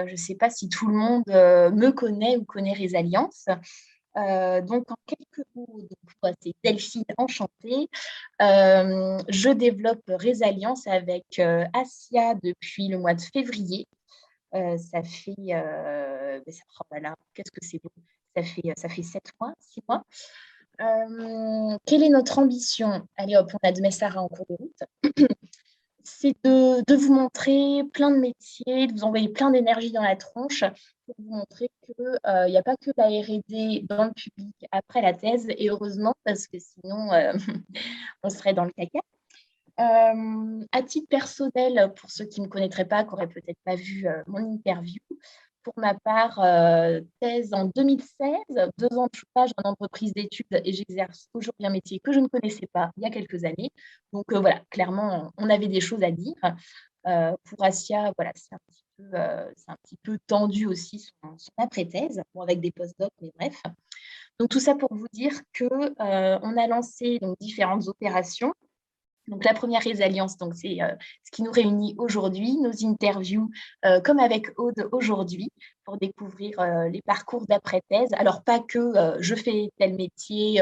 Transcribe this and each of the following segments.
je sais pas si tout le monde me connaît ou connaît Résalliance. Donc, en quelques mots, donc, moi, c'est Delphine, enchantée. Je développe Résalliance avec Asia depuis le mois de février. Ça fait, oh là là, qu'est-ce que c'est beau. Ça fait 7 mois, 6 mois. Quelle est notre ambition? Allez hop, on a de Messara en cours de route. C'est de vous montrer plein de métiers, de vous envoyer plein d'énergie dans la tronche pour vous montrer qu'il n'y a pas que la R&D dans le public après la thèse, et heureusement, parce que sinon, on serait dans le caca. À titre personnel, pour ceux qui ne me connaîtraient pas, qui n'auraient peut-être pas vu mon interview, pour ma part, thèse en 2016, 2 ans de chômage en entreprise d'études et j'exerce aujourd'hui un métier que je ne connaissais pas il y a quelques années. Donc voilà, clairement, on avait des choses à dire. Pour Asia, voilà, c'est un petit peu tendu aussi son après-thèse, bon, avec des post-docs, mais bref. Donc tout ça pour vous dire qu'on a lancé donc, différentes opérations. Donc, la première Résalliance, donc, c'est ce qui nous réunit aujourd'hui, nos interviews, comme avec Aude aujourd'hui, pour découvrir les parcours d'après-thèse. Alors, pas que je fais tel métier,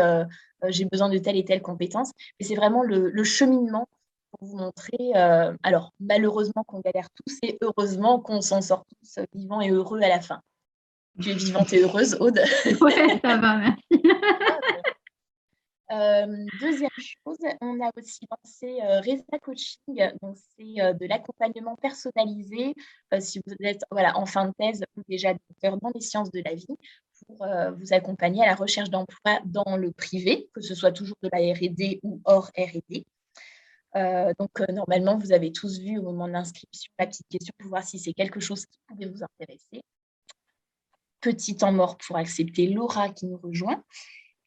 j'ai besoin de telle et telle compétence, mais c'est vraiment le cheminement pour vous montrer, alors, malheureusement qu'on galère tous et heureusement qu'on s'en sort tous vivants et heureux à la fin. Tu es vivante et heureuse, Aude? Ouais, ça va, merci. Deuxième chose, on a aussi lancé Reza Coaching, donc c'est de l'accompagnement personnalisé si vous êtes en fin de thèse ou déjà docteur dans les sciences de la vie pour vous accompagner à la recherche d'emploi dans le privé, que ce soit toujours de la R&D ou hors R&D. Donc normalement, vous avez tous vu au moment de l'inscription la petite question pour voir si c'est quelque chose qui pouvait vous intéresser. Petit temps mort pour accepter Laura qui nous rejoint.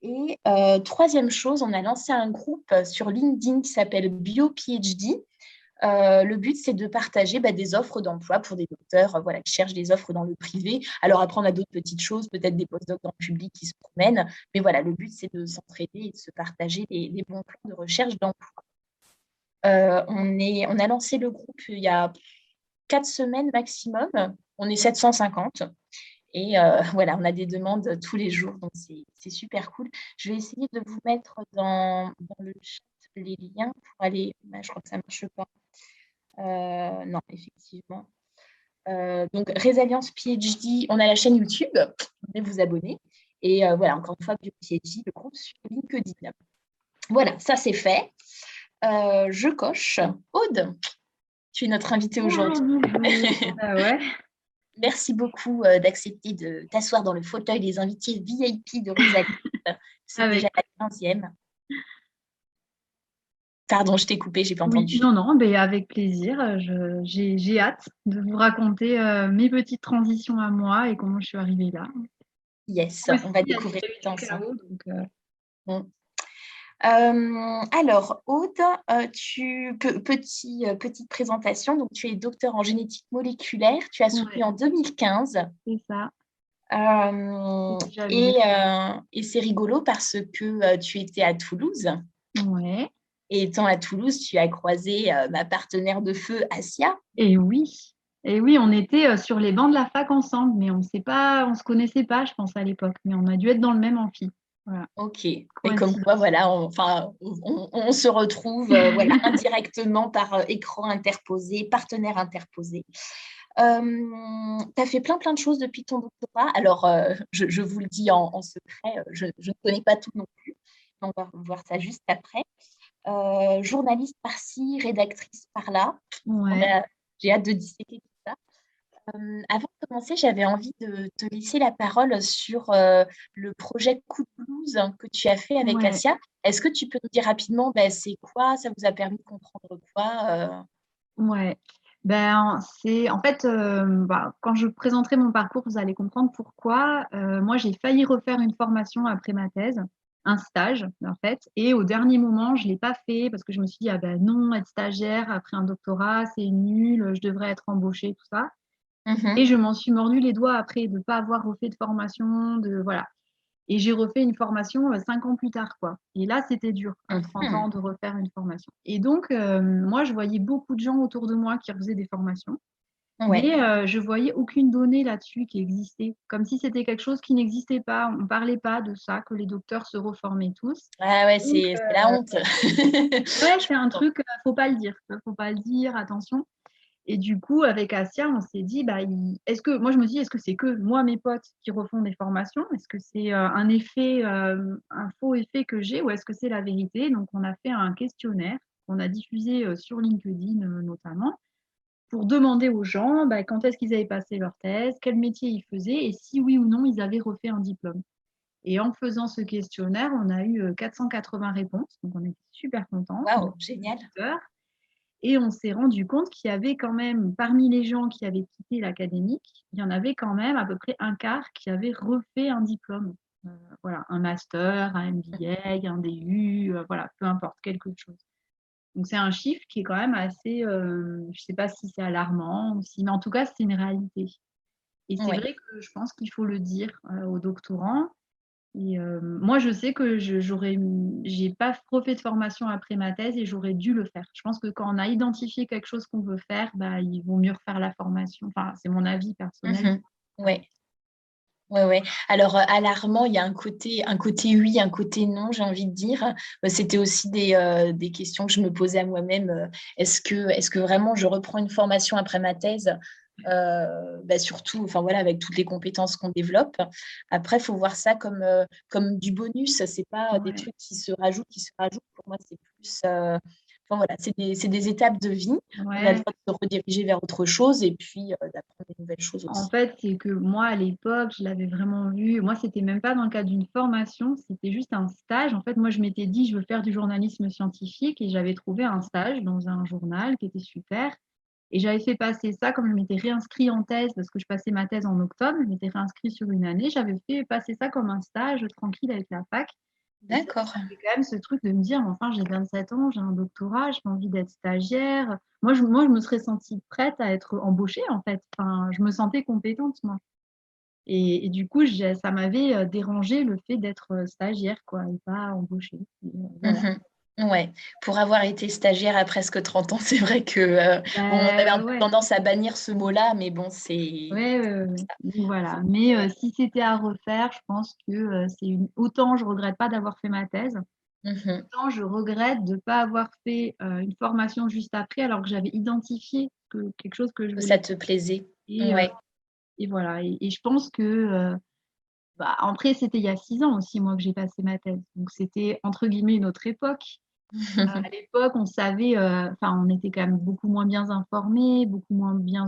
Et troisième chose, on a lancé un groupe sur LinkedIn qui s'appelle BioPhD. Le but, c'est de partager des offres d'emploi pour des docteurs qui cherchent des offres dans le privé. Alors après, on a d'autres petites choses, peut-être des postdocs dans le public qui se promènent. Mais voilà, le but, c'est de s'entraider et de se partager les bons plans de recherche d'emploi. On a lancé le groupe il y a 4 semaines maximum. On est 750. Et voilà, on a des demandes tous les jours, donc c'est super cool. Je vais essayer de vous mettre dans le chat les liens pour aller. Je crois que ça ne marche pas. Non, effectivement. Donc, Résalliance PhD, on a la chaîne YouTube, vous pouvez vous abonner. Et voilà, encore une fois, BioPhD, le groupe sur LinkedIn. Voilà, ça c'est fait. Je coche. Aude, tu es notre invitée aujourd'hui. Ah ouais. Merci beaucoup d'accepter de t'asseoir dans le fauteuil des invités VIP de Résalliance. C'est déjà la 15e. Pardon, je t'ai coupé, j'ai pas Oui, entendu. non, mais avec plaisir. J'ai hâte de vous raconter mes petites transitions à moi et comment je suis arrivée là. Yes, Moi aussi, on va il y a découvrir eu tout du ensemble. chaos, donc, Bon. Alors, Aude, petite présentation. Donc, tu es docteur en génétique moléculaire. Tu as soutenu en 2015. c'est ça. Et c'est rigolo parce que tu étais à Toulouse. Ouais. Et étant à Toulouse, tu as croisé ma partenaire de feu, Asia. Et oui. Et oui, on était sur les bancs de la fac ensemble, mais on se connaissait pas, je pense, à l'époque. Mais on a dû être dans le même amphi. Voilà. Ok. Et comme quoi, voilà, on se retrouve indirectement par écran interposé, partenaire interposé. Tu as fait plein de choses depuis ton doctorat. Alors, je vous le dis en secret, je ne connais pas tout non plus. On va voir ça juste après. Journaliste par-ci, rédactrice par-là. Ouais. J'ai hâte de disséquer tout ça. Avant de commencer, j'avais envie de te laisser la parole sur le projet Coup de blues que tu as fait avec Ouais. Asia. Est-ce que tu peux nous dire rapidement c'est quoi? Ça vous a permis de comprendre quoi? Ouais. Ben, c'est en fait, quand je présenterai mon parcours, vous allez comprendre pourquoi. Moi, j'ai failli refaire une formation après ma thèse, un stage en fait, et au dernier moment, je l'ai pas fait parce que je me suis dit ah ben non, être stagiaire après un doctorat, c'est nul, je devrais être embauchée, tout ça. Et je m'en suis mordu les doigts après de pas avoir refait de formation, de voilà. Et j'ai refait une formation 5 ans plus tard, quoi. Et là, c'était dur, à 30 ans, de refaire une formation. Et donc, moi, je voyais beaucoup de gens autour de moi qui faisaient des formations. Ouais. Mais je voyais aucune donnée là-dessus qui existait, comme si c'était quelque chose qui n'existait pas. On ne parlait pas de ça, que les docteurs se reformaient tous. Ah ouais, Donc, c'est la honte. ouais, Je c'est un comprends. truc, faut pas le dire, faut pas le dire, attention. Et du coup, avec Asia, on s'est dit, bah, moi, je me dis, est-ce que c'est que moi, mes potes qui refont des formations? Est-ce que c'est un effet, un faux effet que j'ai, ou est-ce que c'est la vérité? Donc, on a fait un questionnaire qu'on a diffusé sur LinkedIn notamment, pour demander aux gens bah, quand est-ce qu'ils avaient passé leur thèse, quel métier ils faisaient et si oui ou non ils avaient refait un diplôme. Et en faisant ce questionnaire, on a eu 480 réponses, donc on était super contents, Waouh, génial. et on s'est rendu compte qu'il y avait quand même, parmi les gens qui avaient quitté l'académique, il y en avait quand même à peu près un quart qui avait refait un diplôme. Voilà, un master, un MBA, un DU, voilà, peu importe, quelque chose. Donc c'est un chiffre qui est quand même assez, je ne sais pas si c'est alarmant, ou si, mais en tout cas, c'est une réalité. Et c'est Ouais. vrai que je pense qu'il faut le dire aux doctorants. Et moi, je sais que j'ai pas refait de formation après ma thèse et j'aurais dû le faire. Je pense que quand on a identifié quelque chose qu'on veut faire, bah, il vaut mieux refaire la formation. Enfin, c'est mon avis personnel. Mhm. Ouais. Ouais, ouais. Alors, alarmant, il y a un côté oui, un côté non, j'ai envie de dire. C'était aussi des questions que je me posais à moi-même. Est-ce que vraiment je reprends une formation après ma thèse? Bah, surtout, enfin voilà, avec toutes les compétences qu'on développe. Après, il faut voir ça comme du bonus. C'est pas des Ouais, trucs qui se rajoutent. Pour moi, c'est plus, enfin voilà, c'est des étapes de vie. On a le ouais. droit de se rediriger vers autre chose et puis d'apprendre des nouvelles choses En aussi. fait, c'est que moi, à l'époque, je l'avais vraiment vu. Moi, c'était même pas dans le cadre d'une formation, c'était juste un stage. En fait, moi, je m'étais dit, je veux faire du journalisme scientifique et j'avais trouvé un stage dans un journal qui était super. Et j'avais fait passer ça, comme je m'étais réinscrit en thèse, parce que je passais ma thèse en octobre, je m'étais réinscrit sur une année, j'avais fait passer ça comme un stage tranquille avec la fac. Et c'est vrai que D'accord. j'avais quand même ce truc de me dire, enfin, j'ai 27 ans, j'ai un doctorat, j'ai envie d'être stagiaire. Moi, je me serais sentie prête à être embauchée, en fait. Enfin, je me sentais compétente, moi. Et du coup, ça m'avait dérangé le fait d'être stagiaire, quoi, et pas embauchée. Et, voilà. Mhm. Ouais, pour avoir été stagiaire à presque 30 ans, c'est vrai que bon, on avait un peu Ouais, tendance à bannir ce mot-là, mais bon, ouais, donc voilà. Mais si c'était à refaire, je pense que autant je regrette pas d'avoir fait ma thèse, Mhm. autant je regrette de ne pas avoir fait une formation juste après, alors que j'avais identifié quelque chose que je Que ça voulais te plaisait. faire. Ouais. Et voilà. Et je pense que, bah, après, c'était il y a 6 ans aussi, moi, que j'ai passé ma thèse. Donc, c'était entre guillemets une autre époque. À l'époque, on savait, enfin, on était quand même beaucoup moins bien informés, beaucoup moins bien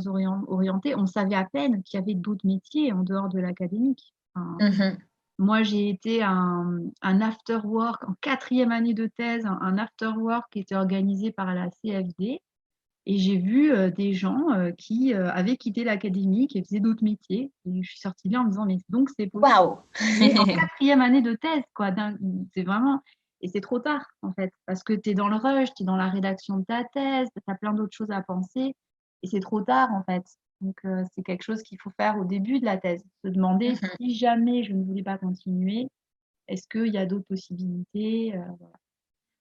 orientés. On savait à peine qu'il y avait d'autres métiers en dehors de l'académique. Enfin, Mhm. moi, j'ai été à un after work en 4e année de thèse, un after work qui était organisé par la CFD. Et j'ai vu des gens qui avaient quitté l'académie, qui faisaient d'autres métiers. Et je suis sortie de là en me disant, mais donc c'est possible. Waouh! Mais en 4e année de thèse, quoi. C'est vraiment. Et c'est trop tard, en fait, parce que tu es dans le rush, tu es dans la rédaction de ta thèse, tu as plein d'autres choses à penser. Et c'est trop tard, en fait. Donc, c'est quelque chose qu'il faut faire au début de la thèse. Se demander Mhm. si jamais je ne voulais pas continuer, est-ce qu'il y a d'autres possibilités?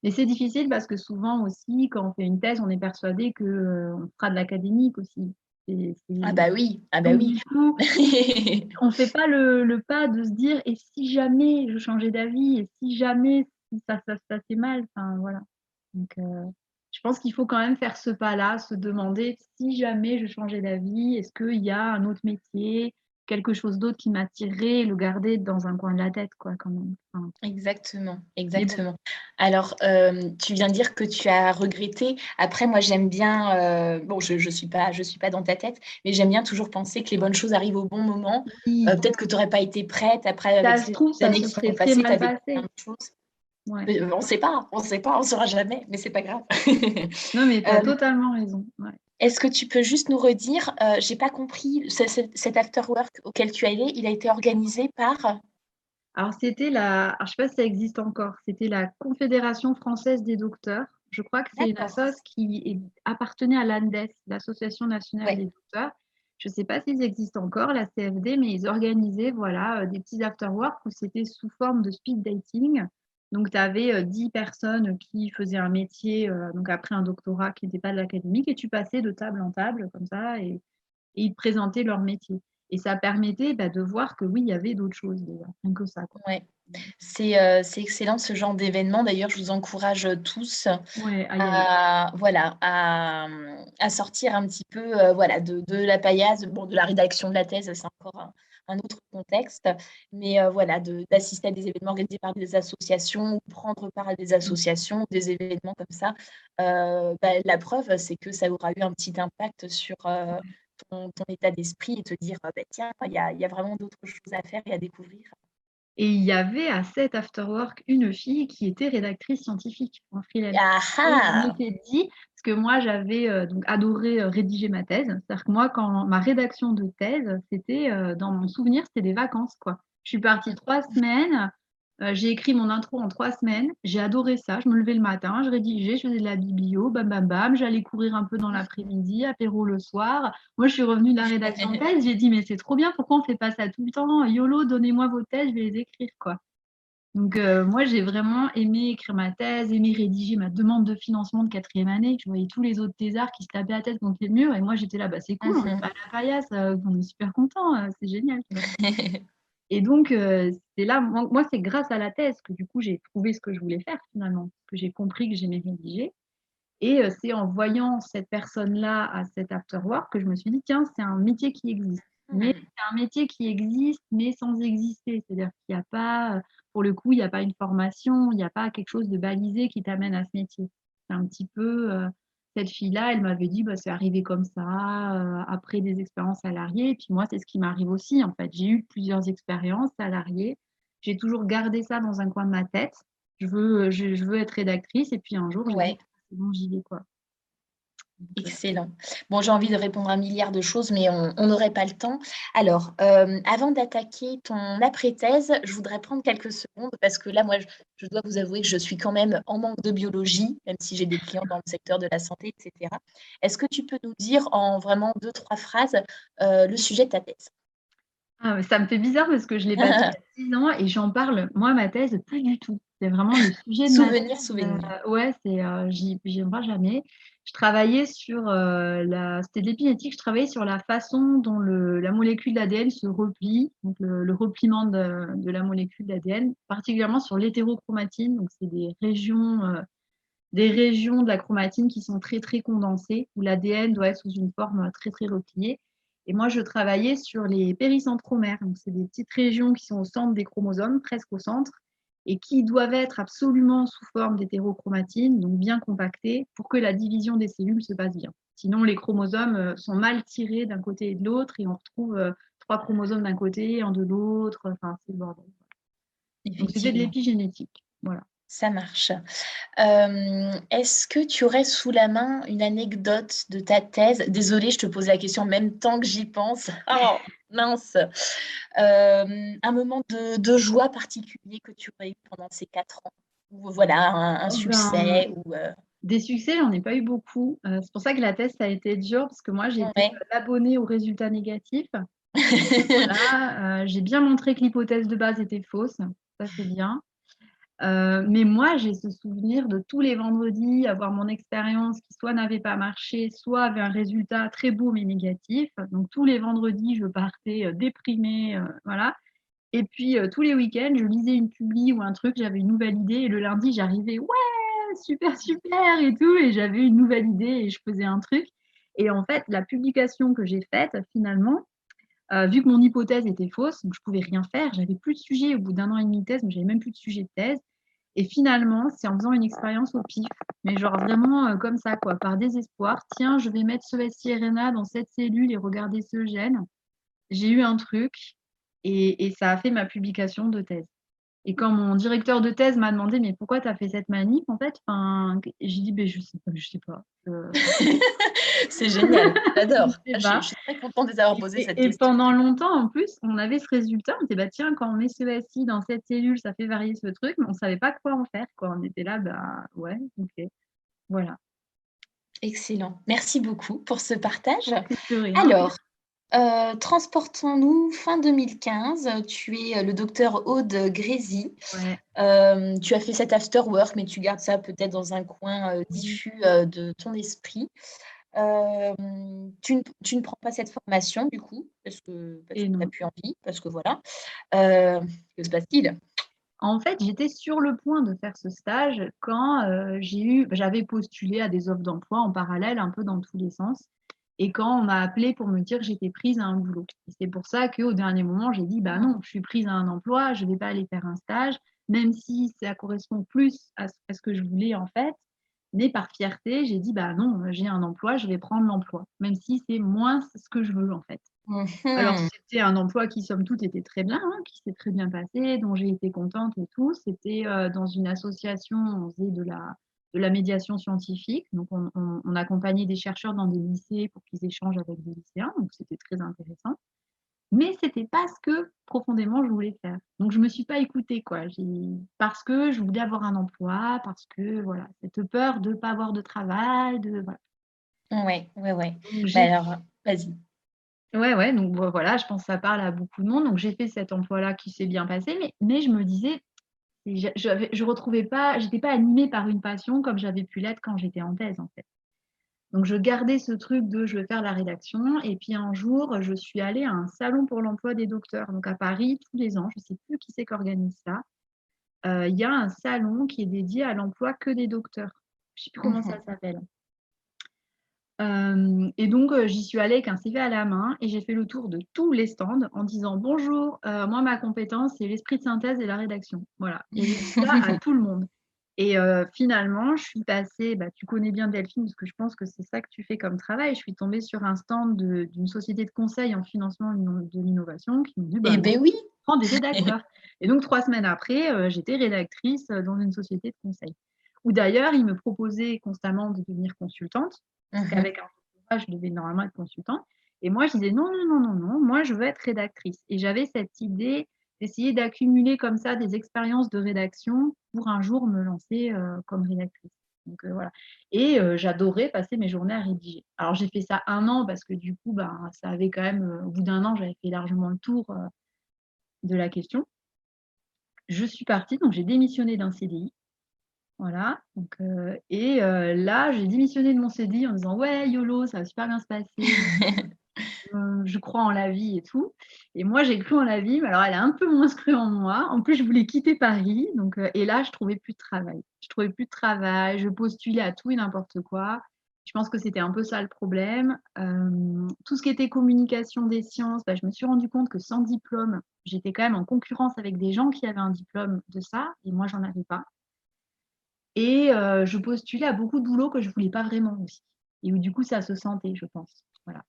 Mais c'est difficile parce que souvent aussi, quand on fait une thèse, on est persuadé que, on fera de l'académique aussi. Ah bah oui, ah bah Donc oui. du coup, on ne fait pas le pas de se dire et si jamais je changeais d'avis et si jamais ça se passait mal, enfin voilà. Donc je pense qu'il faut quand même faire ce pas-là, se demander si jamais je changeais d'avis, est-ce qu'il y a un autre métier, quelque chose d'autre qui m'attirerait, le garder dans un coin de la tête, quoi, quand même. Enfin, Exactement, mais bon, exactement. Alors, tu viens de dire que tu as regretté. Après, moi, j'aime bien, bon, je suis pas dans ta tête, mais j'aime bien toujours penser que les bonnes choses arrivent au bon moment. oui, Peut-être que tu n'aurais pas été prête. Après, avec ça se ces trouve, ça années se qui sont serait très passées, tu as mal vécu plein passé. de choses. Ouais. Mais, on sait pas, on saura jamais, mais c'est pas grave. Non, mais tu as Euh, totalement raison. Ouais. Est-ce que tu peux juste nous redire, j'ai pas compris, cet after work auquel tu es allé, il a été organisé par... Alors, alors, je sais pas si ça existe encore, c'était la Confédération française des docteurs. Je crois que c'est une D'accord. association appartenait à l'ANDES, l'Association nationale Ouais. des docteurs. Je ne sais pas s'ils existent encore, la CFD, mais ils organisaient voilà, des petits after-work où c'était sous forme de speed dating. Donc, tu avais 10 personnes qui faisaient un métier, donc après un doctorat qui n'était pas de l'académique, et tu passais de table en table comme ça. et ils te présentaient leur métier. Et ça permettait de voir que oui, il y avait d'autres choses déjà, rien que ça, quoi. Ouais. C'est excellent ce genre d'événement. D'ailleurs, je vous encourage tous Ouais, à y aller. à sortir un petit peu voilà, de la paillasse, bon, de la rédaction de la thèse, c'est encore un autre contexte, mais voilà, d'assister à des événements organisés par des associations ou prendre part à des Mm. associations, des événements comme ça. La preuve, c'est que ça aura eu un petit impact sur ton état d'esprit et te dire, tiens, il y a vraiment d'autres choses à faire et à découvrir. Et il y avait à cet afterwork une fille qui était rédactrice scientifique en freelance. Ah Et je ah! m'étais dit, parce que moi j'avais donc adoré rédiger ma thèse, c'est-à-dire que moi quand ma rédaction de thèse, c'était dans mon souvenir, c'était des vacances quoi. Je suis partie 3 semaines, j'ai écrit mon intro en 3 semaines, j'ai adoré ça, je me levais le matin, je rédigeais, je faisais de la biblio, bam bam bam, j'allais courir un peu dans l'après-midi, apéro le soir. Moi je suis revenue de la rédaction de thèse, j'ai dit mais c'est trop bien, pourquoi on fait pas ça tout le temps? YOLO, donnez-moi vos thèses, je vais les écrire quoi. Donc, moi, j'ai vraiment aimé écrire ma thèse, aimé rédiger ma demande de financement de 4e année. Je voyais tous les autres thésards qui se tapaient la tête contre les murs et moi, j'étais là, c'est cool, on est pas à la paillasse, on est super contents, c'est génial. Tu vois. Et donc, c'est là, moi, c'est grâce à la thèse que du coup, j'ai trouvé ce que je voulais faire finalement, que j'ai compris que j'aimais rédiger. Et c'est en voyant cette personne-là à cet afterwork que je me suis dit, tiens, c'est un métier qui existe. Mais c'est un métier qui existe, mais sans exister. C'est-à-dire qu'il n'y a pas, pour le coup, il n'y a pas une formation, il n'y a pas quelque chose de balisé qui t'amène à ce métier. C'est un petit peu, cette fille-là, elle m'avait dit, c'est arrivé comme ça, après des expériences salariées. Et puis moi, c'est ce qui m'arrive aussi, en fait. J'ai eu plusieurs expériences salariées. J'ai toujours gardé ça dans un coin de ma tête. Je veux être rédactrice. Et puis un jour, j'ai dit, Ouais, c'est bon, j'y vais, quoi. Donc, excellent. Bon, j'ai envie de répondre à un milliard de choses, mais on n'aurait pas le temps. Alors, avant d'attaquer ton après-thèse, je voudrais prendre quelques secondes parce que là, moi, je dois vous avouer que je suis quand même en manque de biologie, même si j'ai des clients dans le secteur de la santé, etc. Est-ce que tu peux nous dire en vraiment 2, 3 phrases le sujet de ta thèse? ah, mais ça me fait bizarre parce que je l'ai passé il y a 6 ans et j'en parle, moi, ma thèse, plus du tout. C'est vraiment le sujet de ma thèse. Souvenir, souvenir. Ouais, j'y reviens jamais. Je travaillais sur c'était de l'épigénétique, je travaillais sur la façon dont la molécule d'ADN se replie, donc le repliement de la molécule d'ADN, particulièrement sur l'hétérochromatine. Donc, c'est des régions de la chromatine qui sont très, très condensées, où l'ADN doit être sous une forme très, très repliée. Et moi, je travaillais sur les péricentromères. Donc, c'est des petites régions qui sont au centre des chromosomes, presque au centre, et qui doivent être absolument sous forme d'hétérochromatine, donc bien compactées, pour que la division des cellules se passe bien. Sinon, les chromosomes sont mal tirés d'un côté et de l'autre, et on retrouve 3 chromosomes d'un côté, un de l'autre. Enfin, c'est le bordel. Donc, c'était de Effectivement, l'épigénétique. Voilà. ça marche. Est-ce que tu aurais sous la main une anecdote de ta thèse? Désolée, je te pose la question en même temps que j'y pense. Oh, mince. Un moment de joie particulier que tu aurais eu pendant ces 4 ans? Ou voilà, un Oh, ben, succès ou des succès, j'en ai pas eu beaucoup. C'est pour ça que la thèse, ça a été dur, parce que moi, j'étais ouais. l'abonnée aux résultats négatifs. Voilà, j'ai bien montré que l'hypothèse de base était fausse. Ça, c'est bien. Mais moi, j'ai ce souvenir de tous les vendredis avoir mon expérience qui soit n'avait pas marché, soit avait un résultat très beau mais négatif. Donc, tous les vendredis, je partais déprimée. Voilà. Et puis, tous les week-ends, je lisais une publi ou un truc, j'avais une nouvelle idée. Et le lundi, j'arrivais, ouais, super, super et tout. Et j'avais une nouvelle idée et je faisais un truc. Et en fait, la publication que j'ai faite, finalement, vu que mon hypothèse était fausse, donc je pouvais rien faire, j'avais plus de sujet au bout d'un an et demi de thèse, mais j'avais même plus de sujet de thèse. Et finalement, c'est en faisant une expérience au pif, mais genre vraiment comme ça, quoi, par désespoir. Tiens, je vais mettre ce siRNA dans cette cellule et regarder ce gène. J'ai eu un truc et ça a fait ma publication de thèse. Et quand mon directeur de thèse m'a demandé, mais pourquoi tu as fait cette manip, en fait, j'ai dit, ben, je sais pas, je sais pas. C'est génial, Je j'adore. sais Je pas. suis très contente de t'avoir posé cette Et question. pendant longtemps, en plus, on avait ce résultat. On était, bah, tiens, quand on met ce SI dans cette cellule, ça fait varier ce truc, mais on ne savait pas quoi en faire, quoi. On était là, bah, ouais, ok. Voilà. Excellent. Merci beaucoup pour ce partage. De rien. Alors, transportons-nous fin 2015. Tu es le docteur Aude Grésy. Ouais. Tu as fait cet after work, mais tu gardes ça peut-être dans un coin diffus de ton esprit. Euh, tu ne prends pas cette formation, du coup, parce Et que tu n'as non. plus envie, parce que voilà. Euh, que se passe-t-il? En fait, j'étais sur le point de faire ce stage quand j'avais postulé à des offres d'emploi en parallèle, un peu dans tous les sens. Et quand on m'a appelé pour me dire que j'étais prise à un boulot. Et c'est pour ça qu'au dernier moment, j'ai dit, bah non, je suis prise à un emploi, je ne vais pas aller faire un stage, même si ça correspond plus à ce que je voulais en fait. Mais par fierté, j'ai dit, bah non, j'ai un emploi, je vais prendre l'emploi, même si c'est moins ce que je veux en fait. Alors, Mhm. c'était un emploi qui, somme toute, était très bien, hein, qui s'est très bien passé, dont j'ai été contente et tout. C'était dans une association, on faisait de la médiation scientifique. Donc, on accompagnait des chercheurs dans des lycées pour qu'ils échangent avec des lycéens. Donc, c'était très intéressant. Mais c'était pas ce que profondément je voulais faire. Donc, je me suis pas écoutée, quoi. Parce que je voulais avoir un emploi, parce que, voilà, cette peur de pas avoir de travail, voilà. Ouais, ouais, ouais. Donc, Bah alors, vas-y. ouais, ouais, donc voilà, je pense que ça parle à beaucoup de monde. Donc j'ai fait cet emploi-là qui s'est bien passé, mais je me disais, je retrouvais pas, j'étais pas animée par une passion comme j'avais pu l'être quand j'étais en thèse, en fait. Donc je gardais ce truc de je veux faire la rédaction. Et puis un jour, je suis allée à un salon pour l'emploi des docteurs, donc à Paris, tous les ans. Je sais plus qui c'est qui organise ça. Il y a un salon qui est dédié à l'emploi que des docteurs. Je sais plus comment ça Mhm. s'appelle. Et donc, j'y suis allée avec un CV à la main et j'ai fait le tour de tous les stands en disant bonjour, moi ma compétence c'est l'esprit de synthèse et la rédaction. Voilà. Et j'ai dit ça à tout le monde. Et finalement, je suis passée, bah, tu connais bien Delphine parce que je pense que c'est ça que tu fais comme travail. Je suis tombée sur un stand d'une société de conseil en financement de l'innovation qui me dit bah Eh non, ben oui. prends des rédacteurs. Et donc 3 semaines après, j'étais rédactrice dans une société de conseil. Où d'ailleurs, ils me proposaient constamment de devenir consultante parce Mhm. qu'avec un doctorat, je devais normalement être consultant. Et moi, je disais non, non, non, non, non, moi, je veux être rédactrice. Et j'avais cette idée d'essayer d'accumuler comme ça des expériences de rédaction pour un jour me lancer comme rédactrice. Donc voilà. Et j'adorais passer mes journées à rédiger. Alors j'ai fait ça 1 an parce que du coup, ben, ça avait quand même, au bout d'1 an, j'avais fait largement le tour de la question. Je suis partie, donc j'ai démissionné d'un CDI. Voilà. Donc, là, j'ai démissionné de mon CDI en disant ouais, YOLO, ça va super bien se passer. Je crois en la vie et tout. Et moi, j'ai cru en la vie, mais alors elle a un peu moins cru en moi. En plus, je voulais quitter Paris. Donc, et là, je trouvais plus de travail. Je trouvais plus de travail. Je postulais à tout et n'importe quoi. Je pense que c'était un peu ça le problème. Tout ce qui était communication des sciences, bah, je me suis rendu compte que sans diplôme, j'étais quand même en concurrence avec des gens qui avaient un diplôme de ça, et moi, j'en avais pas. Et je postulais à beaucoup de boulots que je voulais pas vraiment aussi. Et où du coup, ça se sentait, je pense. Voilà.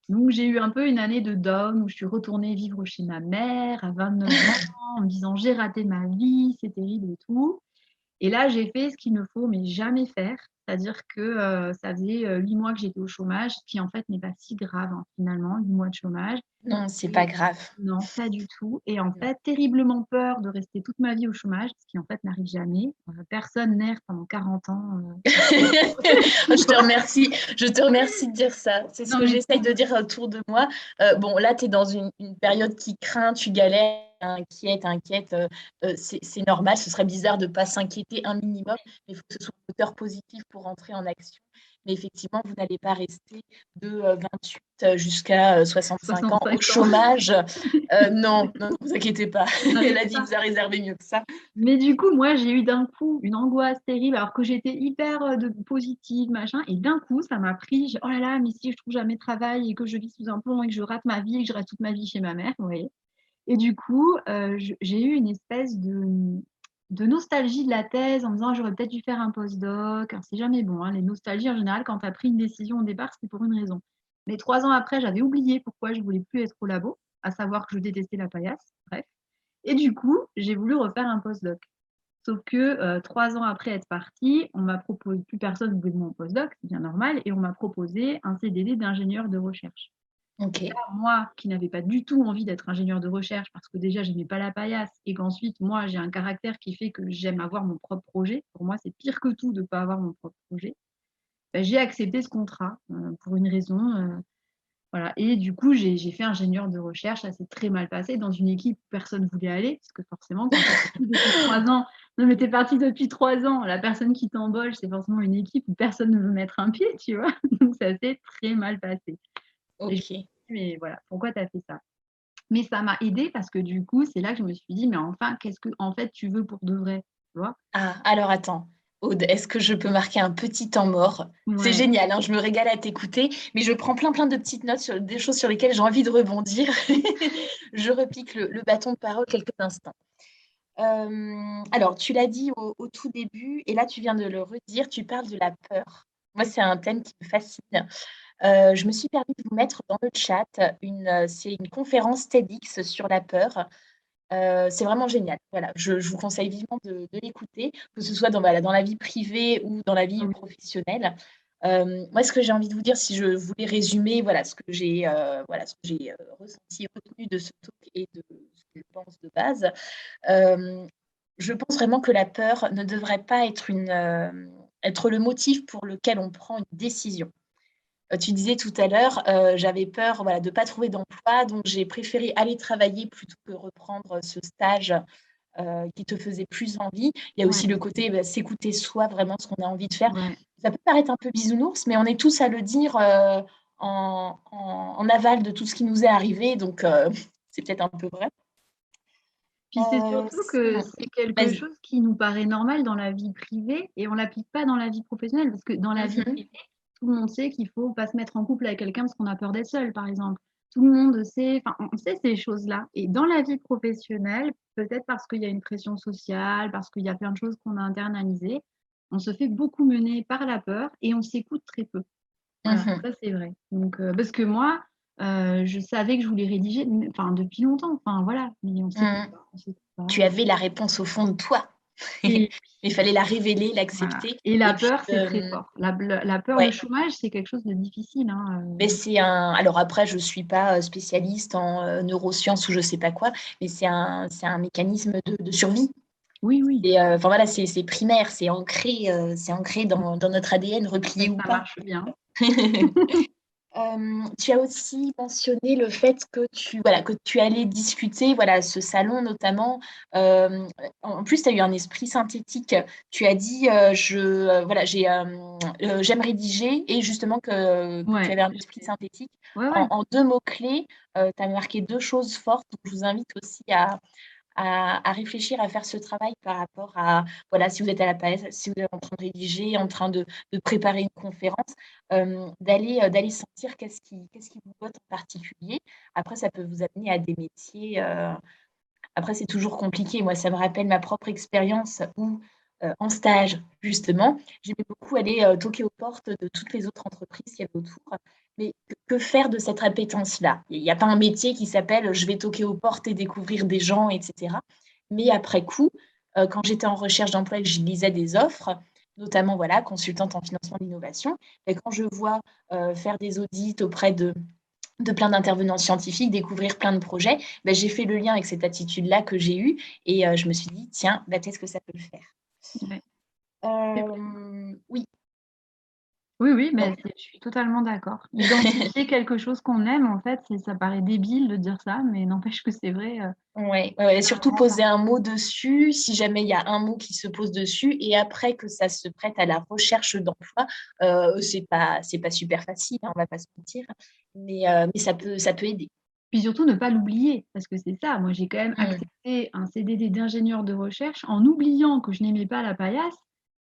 Donc, j'ai eu un peu une année de down où je suis retournée vivre chez ma mère à 29 ans en me disant j'ai raté ma vie, c'est terrible et tout. Et là, j'ai fait ce qu'il ne faut mais jamais faire. C'est-à-dire que ça faisait 8 mois que j'étais au chômage, qui en fait n'est pas si grave hein, finalement, 8 mois de chômage. Non, c'est pas Et grave. non, pas du tout. Et en Non. fait, terriblement peur de rester toute ma vie au chômage, ce qui en fait n'arrive jamais. Personne n'erre pendant 40 ans. Je te remercie. Je te remercie de dire ça. C'est ce Non, que mais j'essaye de dire autour de moi. Bon, là, tu es dans une période qui craint, tu galères, inquiète. C'est normal. Ce serait bizarre de ne pas s'inquiéter un minimum. Mais il faut que ce soit un moteur positif pour rentrer en action. Mais effectivement, vous n'allez pas rester de 28 jusqu'à 65 ans au 65 ans. chômage. Non, non, ne vous inquiétez pas. On n'arrive La vie pas. vous a réservé mieux que ça. Mais du coup, moi, j'ai eu d'un coup une angoisse terrible, alors que j'étais hyper positive, machin. Et d'un coup, ça m'a pris, oh là là, mais si je trouve jamais de travail et que je vis sous un pont et que je rate ma vie et que je reste toute ma vie chez ma mère, vous voyez. Et du coup, j'ai eu une espèce de nostalgie de la thèse en me disant, ah, j'aurais peut-être dû faire un postdoc. Alors, c'est jamais bon, hein, les nostalgies, en général, quand tu as pris une décision au départ, c'est pour une raison. Mais 3 ans après, j'avais oublié pourquoi je voulais plus être au labo, à savoir que je détestais la paillasse. Bref. Et du coup, j'ai voulu refaire un postdoc. Sauf que 3 ans après être partie, on m'a proposé, plus personne ne voulait de mon postdoc, c'est bien normal, et on m'a proposé un CDD d'ingénieur de recherche. Ok. Et là, moi, qui n'avais pas du tout envie d'être ingénieur de recherche, parce que déjà, j'aimais pas la paillasse, et qu'ensuite, moi, j'ai un caractère qui fait que j'aime avoir mon propre projet. Pour moi, c'est pire que tout de ne pas avoir mon propre projet. Ben, j'ai accepté ce contrat pour une raison. Voilà. Et du coup, j'ai fait ingénieur de recherche. Ça s'est très mal passé. Dans une équipe où personne ne voulait aller, parce que forcément, quand tu es parti depuis 3 ans, non, mais tu es parti depuis 3 ans, la personne qui t'embauche, c'est forcément une équipe où personne ne veut mettre un pied, tu vois. Donc, ça s'est très mal passé. Et je me suis Ok. dit, mais voilà, pourquoi tu as fait ça? Mais ça m'a aidée parce que du coup, c'est là que je me suis dit, mais enfin, qu'est-ce que en fait tu veux pour de vrai, tu vois? Ah, alors attends. Aude, est-ce que je peux marquer un petit temps mort? C'est Ouais, génial, hein, je me régale à t'écouter, mais je prends plein de petites notes sur des choses sur lesquelles j'ai envie de rebondir. Je repique le bâton de parole quelques instants. Alors, tu l'as dit au tout début, et là, tu viens de le redire, tu parles de la peur. Moi, c'est un thème qui me fascine. Je me suis permis de vous mettre dans le chat c'est une conférence TEDx sur la peur. C'est vraiment génial. Voilà, je vous conseille vivement de l'écouter, que ce soit dans la vie privée ou dans la ah vie oui, professionnelle. Moi, ce que j'ai envie de vous dire, si je voulais résumer, voilà, ce que j'ai ressenti et retenu de ce talk et de ce que je pense de base, euh, je pense vraiment que la peur ne devrait pas être le motif pour lequel on prend une décision. Tu disais tout à l'heure, j'avais peur, voilà, de ne pas trouver d'emploi, donc j'ai préféré aller travailler plutôt que reprendre ce stage qui te faisait plus envie. Il y a ouais, aussi le côté s'écouter soi, vraiment ce qu'on a envie de faire. ouais. Ça peut paraître un peu bisounours, mais on est tous à le dire en aval de tout ce qui nous est arrivé, donc c'est peut-être un peu vrai. Puis c'est surtout que Sinon, c'est quelque vas-y. chose qui nous paraît normal dans la vie privée et on l'applique pas dans la vie professionnelle parce que dans la vie Mhm, privée, tout le monde sait qu'il faut pas se mettre en couple avec quelqu'un parce qu'on a peur d'être seul, par exemple. Tout le monde sait, enfin, on sait ces choses-là. Et dans la vie professionnelle, peut-être parce qu'il y a une pression sociale, parce qu'il y a plein de choses qu'on a internalisées, on se fait beaucoup mener par la peur et on s'écoute très peu. Voilà, mhm, ça c'est vrai. Donc, parce que moi, je savais que je voulais rédiger, enfin depuis longtemps. Enfin voilà, mais on s'écoute mhm. pas, on s'écoute pas. Tu avais la réponse au fond de toi. Et Il fallait la révéler, voilà. l'accepter. Et la Et puis, peur, c'est très fort. La peur, le ouais. chômage, c'est quelque chose de difficile, hein. Mais c'est un. Alors après, je ne suis pas spécialiste en neurosciences ou je ne sais pas quoi, mais c'est un mécanisme de survie. Oui, oui, Et, enfin voilà, c'est primaire, c'est ancré dans notre ADN, mais replié ou ça pas. marche bien. Tu as aussi mentionné le fait que voilà, que tu allais discuter, voilà, ce salon notamment. Euh, En plus, tu as eu un esprit synthétique. Tu as dit, voilà, j'aime rédiger et justement que tu Ouais, avais un esprit synthétique. ouais, ouais. En deux mots-clés, tu as marqué deux choses fortes. Donc, je vous invite aussi à réfléchir, à faire ce travail par rapport à, voilà, si vous êtes à la page, si vous êtes en train de rédiger, en train de préparer une conférence, d'aller sentir qu'est-ce qui vous botte en particulier. Après, ça peut vous amener à des métiers. Après, c'est toujours compliqué. Moi, ça me rappelle ma propre expérience où, en stage, justement, j'aimais beaucoup aller toquer aux portes de toutes les autres entreprises qu'il y avait autour. Mais que faire de cette appétence-là? Il n'y a pas un métier qui s'appelle je vais toquer aux portes et découvrir des gens, etc. Mais après coup, quand j'étais en recherche d'emploi et que je lisais des offres, notamment voilà, consultante en financement d'innovation, et quand je vois faire des audits auprès de plein d'intervenants scientifiques, découvrir plein de projets, ben, j'ai fait le lien avec cette attitude-là que j'ai eue et je me suis dit, tiens, ben, peut-être que ça peut le faire. Ouais. Oui, Oui, oui, mais donc, je suis totalement d'accord. Identifier quelque chose qu'on aime, en fait, ça paraît débile de dire ça, mais n'empêche que c'est vrai. ouais, Ça a surtout vraiment poser partie. un mot dessus, si jamais il y a un mot qui se pose dessus, et après que ça se prête à la recherche d'emploi, c'est pas super facile, hein, on va pas se mentir, mais ça peut aider. Puis surtout, ne pas l'oublier, parce que c'est ça. Moi, j'ai quand même Mm. accepté un CDD d'ingénieur de recherche en oubliant que je n'aimais pas la paillasse.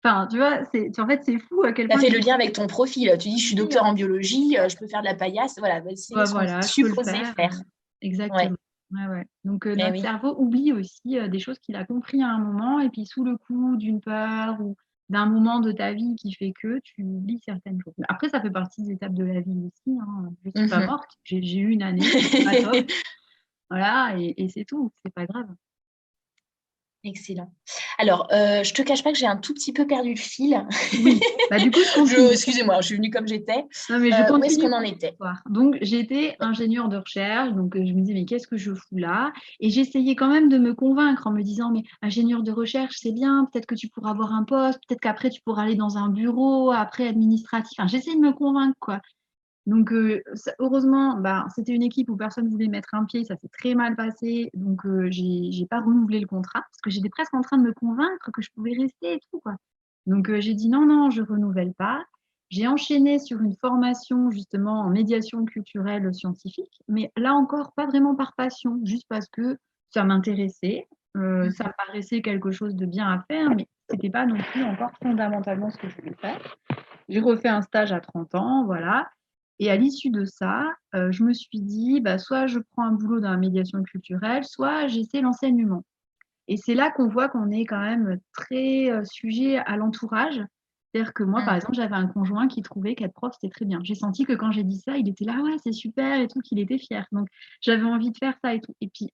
Enfin, tu vois, en fait, c'est fou à quel Tu as point fait tu le lien avec ton profil. Tu dis, je suis dis, docteur en biologie, je peux faire de la paillasse. Voilà, ben, c'est bah, ce qu'on est voilà, je peux le supposé faire. faire. Ouais, Exactement. Ouais, ouais. Donc, mais notre oui. cerveau oublie aussi des choses qu'il a compris à un moment, et puis sous le coup d'une peur ou d'un moment de ta vie qui fait que tu oublies certaines choses. Mais après, ça fait partie des étapes de la vie aussi, hein. Je suis pas Mhm. morte, j'ai eu une année qui était pas top, voilà, et c'est tout, c'est pas grave. Excellent. Alors, je te cache pas que j'ai un tout petit peu perdu le fil. Oui, bah, du coup, je continue. Excusez-moi, je suis venue comme j'étais. Non, mais je Où est-ce continue qu'on en mon était? histoire. Donc, j'étais Ouais. ingénieure de recherche, donc je me disais, mais qu'est-ce que je fous là? Et j'essayais quand même de me convaincre en me disant, mais ingénieure de recherche, c'est bien, peut-être que tu pourras avoir un poste, peut-être qu'après tu pourras aller dans un bureau, après administratif. Enfin, j'essayais de me convaincre, quoi. Donc, heureusement, c'était une équipe où personne ne voulait mettre un pied, ça s'est très mal passé. Donc, j'ai pas renouvelé le contrat parce que j'étais presque en train de me convaincre que je pouvais rester et tout, quoi. Donc, j'ai dit non, non, je renouvelle pas. J'ai enchaîné sur une formation justement en médiation culturelle scientifique, mais là encore, pas vraiment par passion, juste parce que ça m'intéressait, ça me paraissait quelque chose de bien à faire, mais c'était pas non plus encore fondamentalement ce que je voulais faire. J'ai refait un stage à 30 ans, voilà. Et à l'issue de ça, je me suis dit, soit je prends un boulot dans la médiation culturelle, soit j'essaie l'enseignement. Et c'est là qu'on voit qu'on est quand même très sujet à l'entourage. C'est-à-dire que moi, par exemple, j'avais un conjoint qui trouvait qu'être prof, c'était très bien. J'ai senti que quand j'ai dit ça, il était là, ouais, c'est super et tout, qu'il était fier. Donc, j'avais envie de faire ça et tout. Et puis,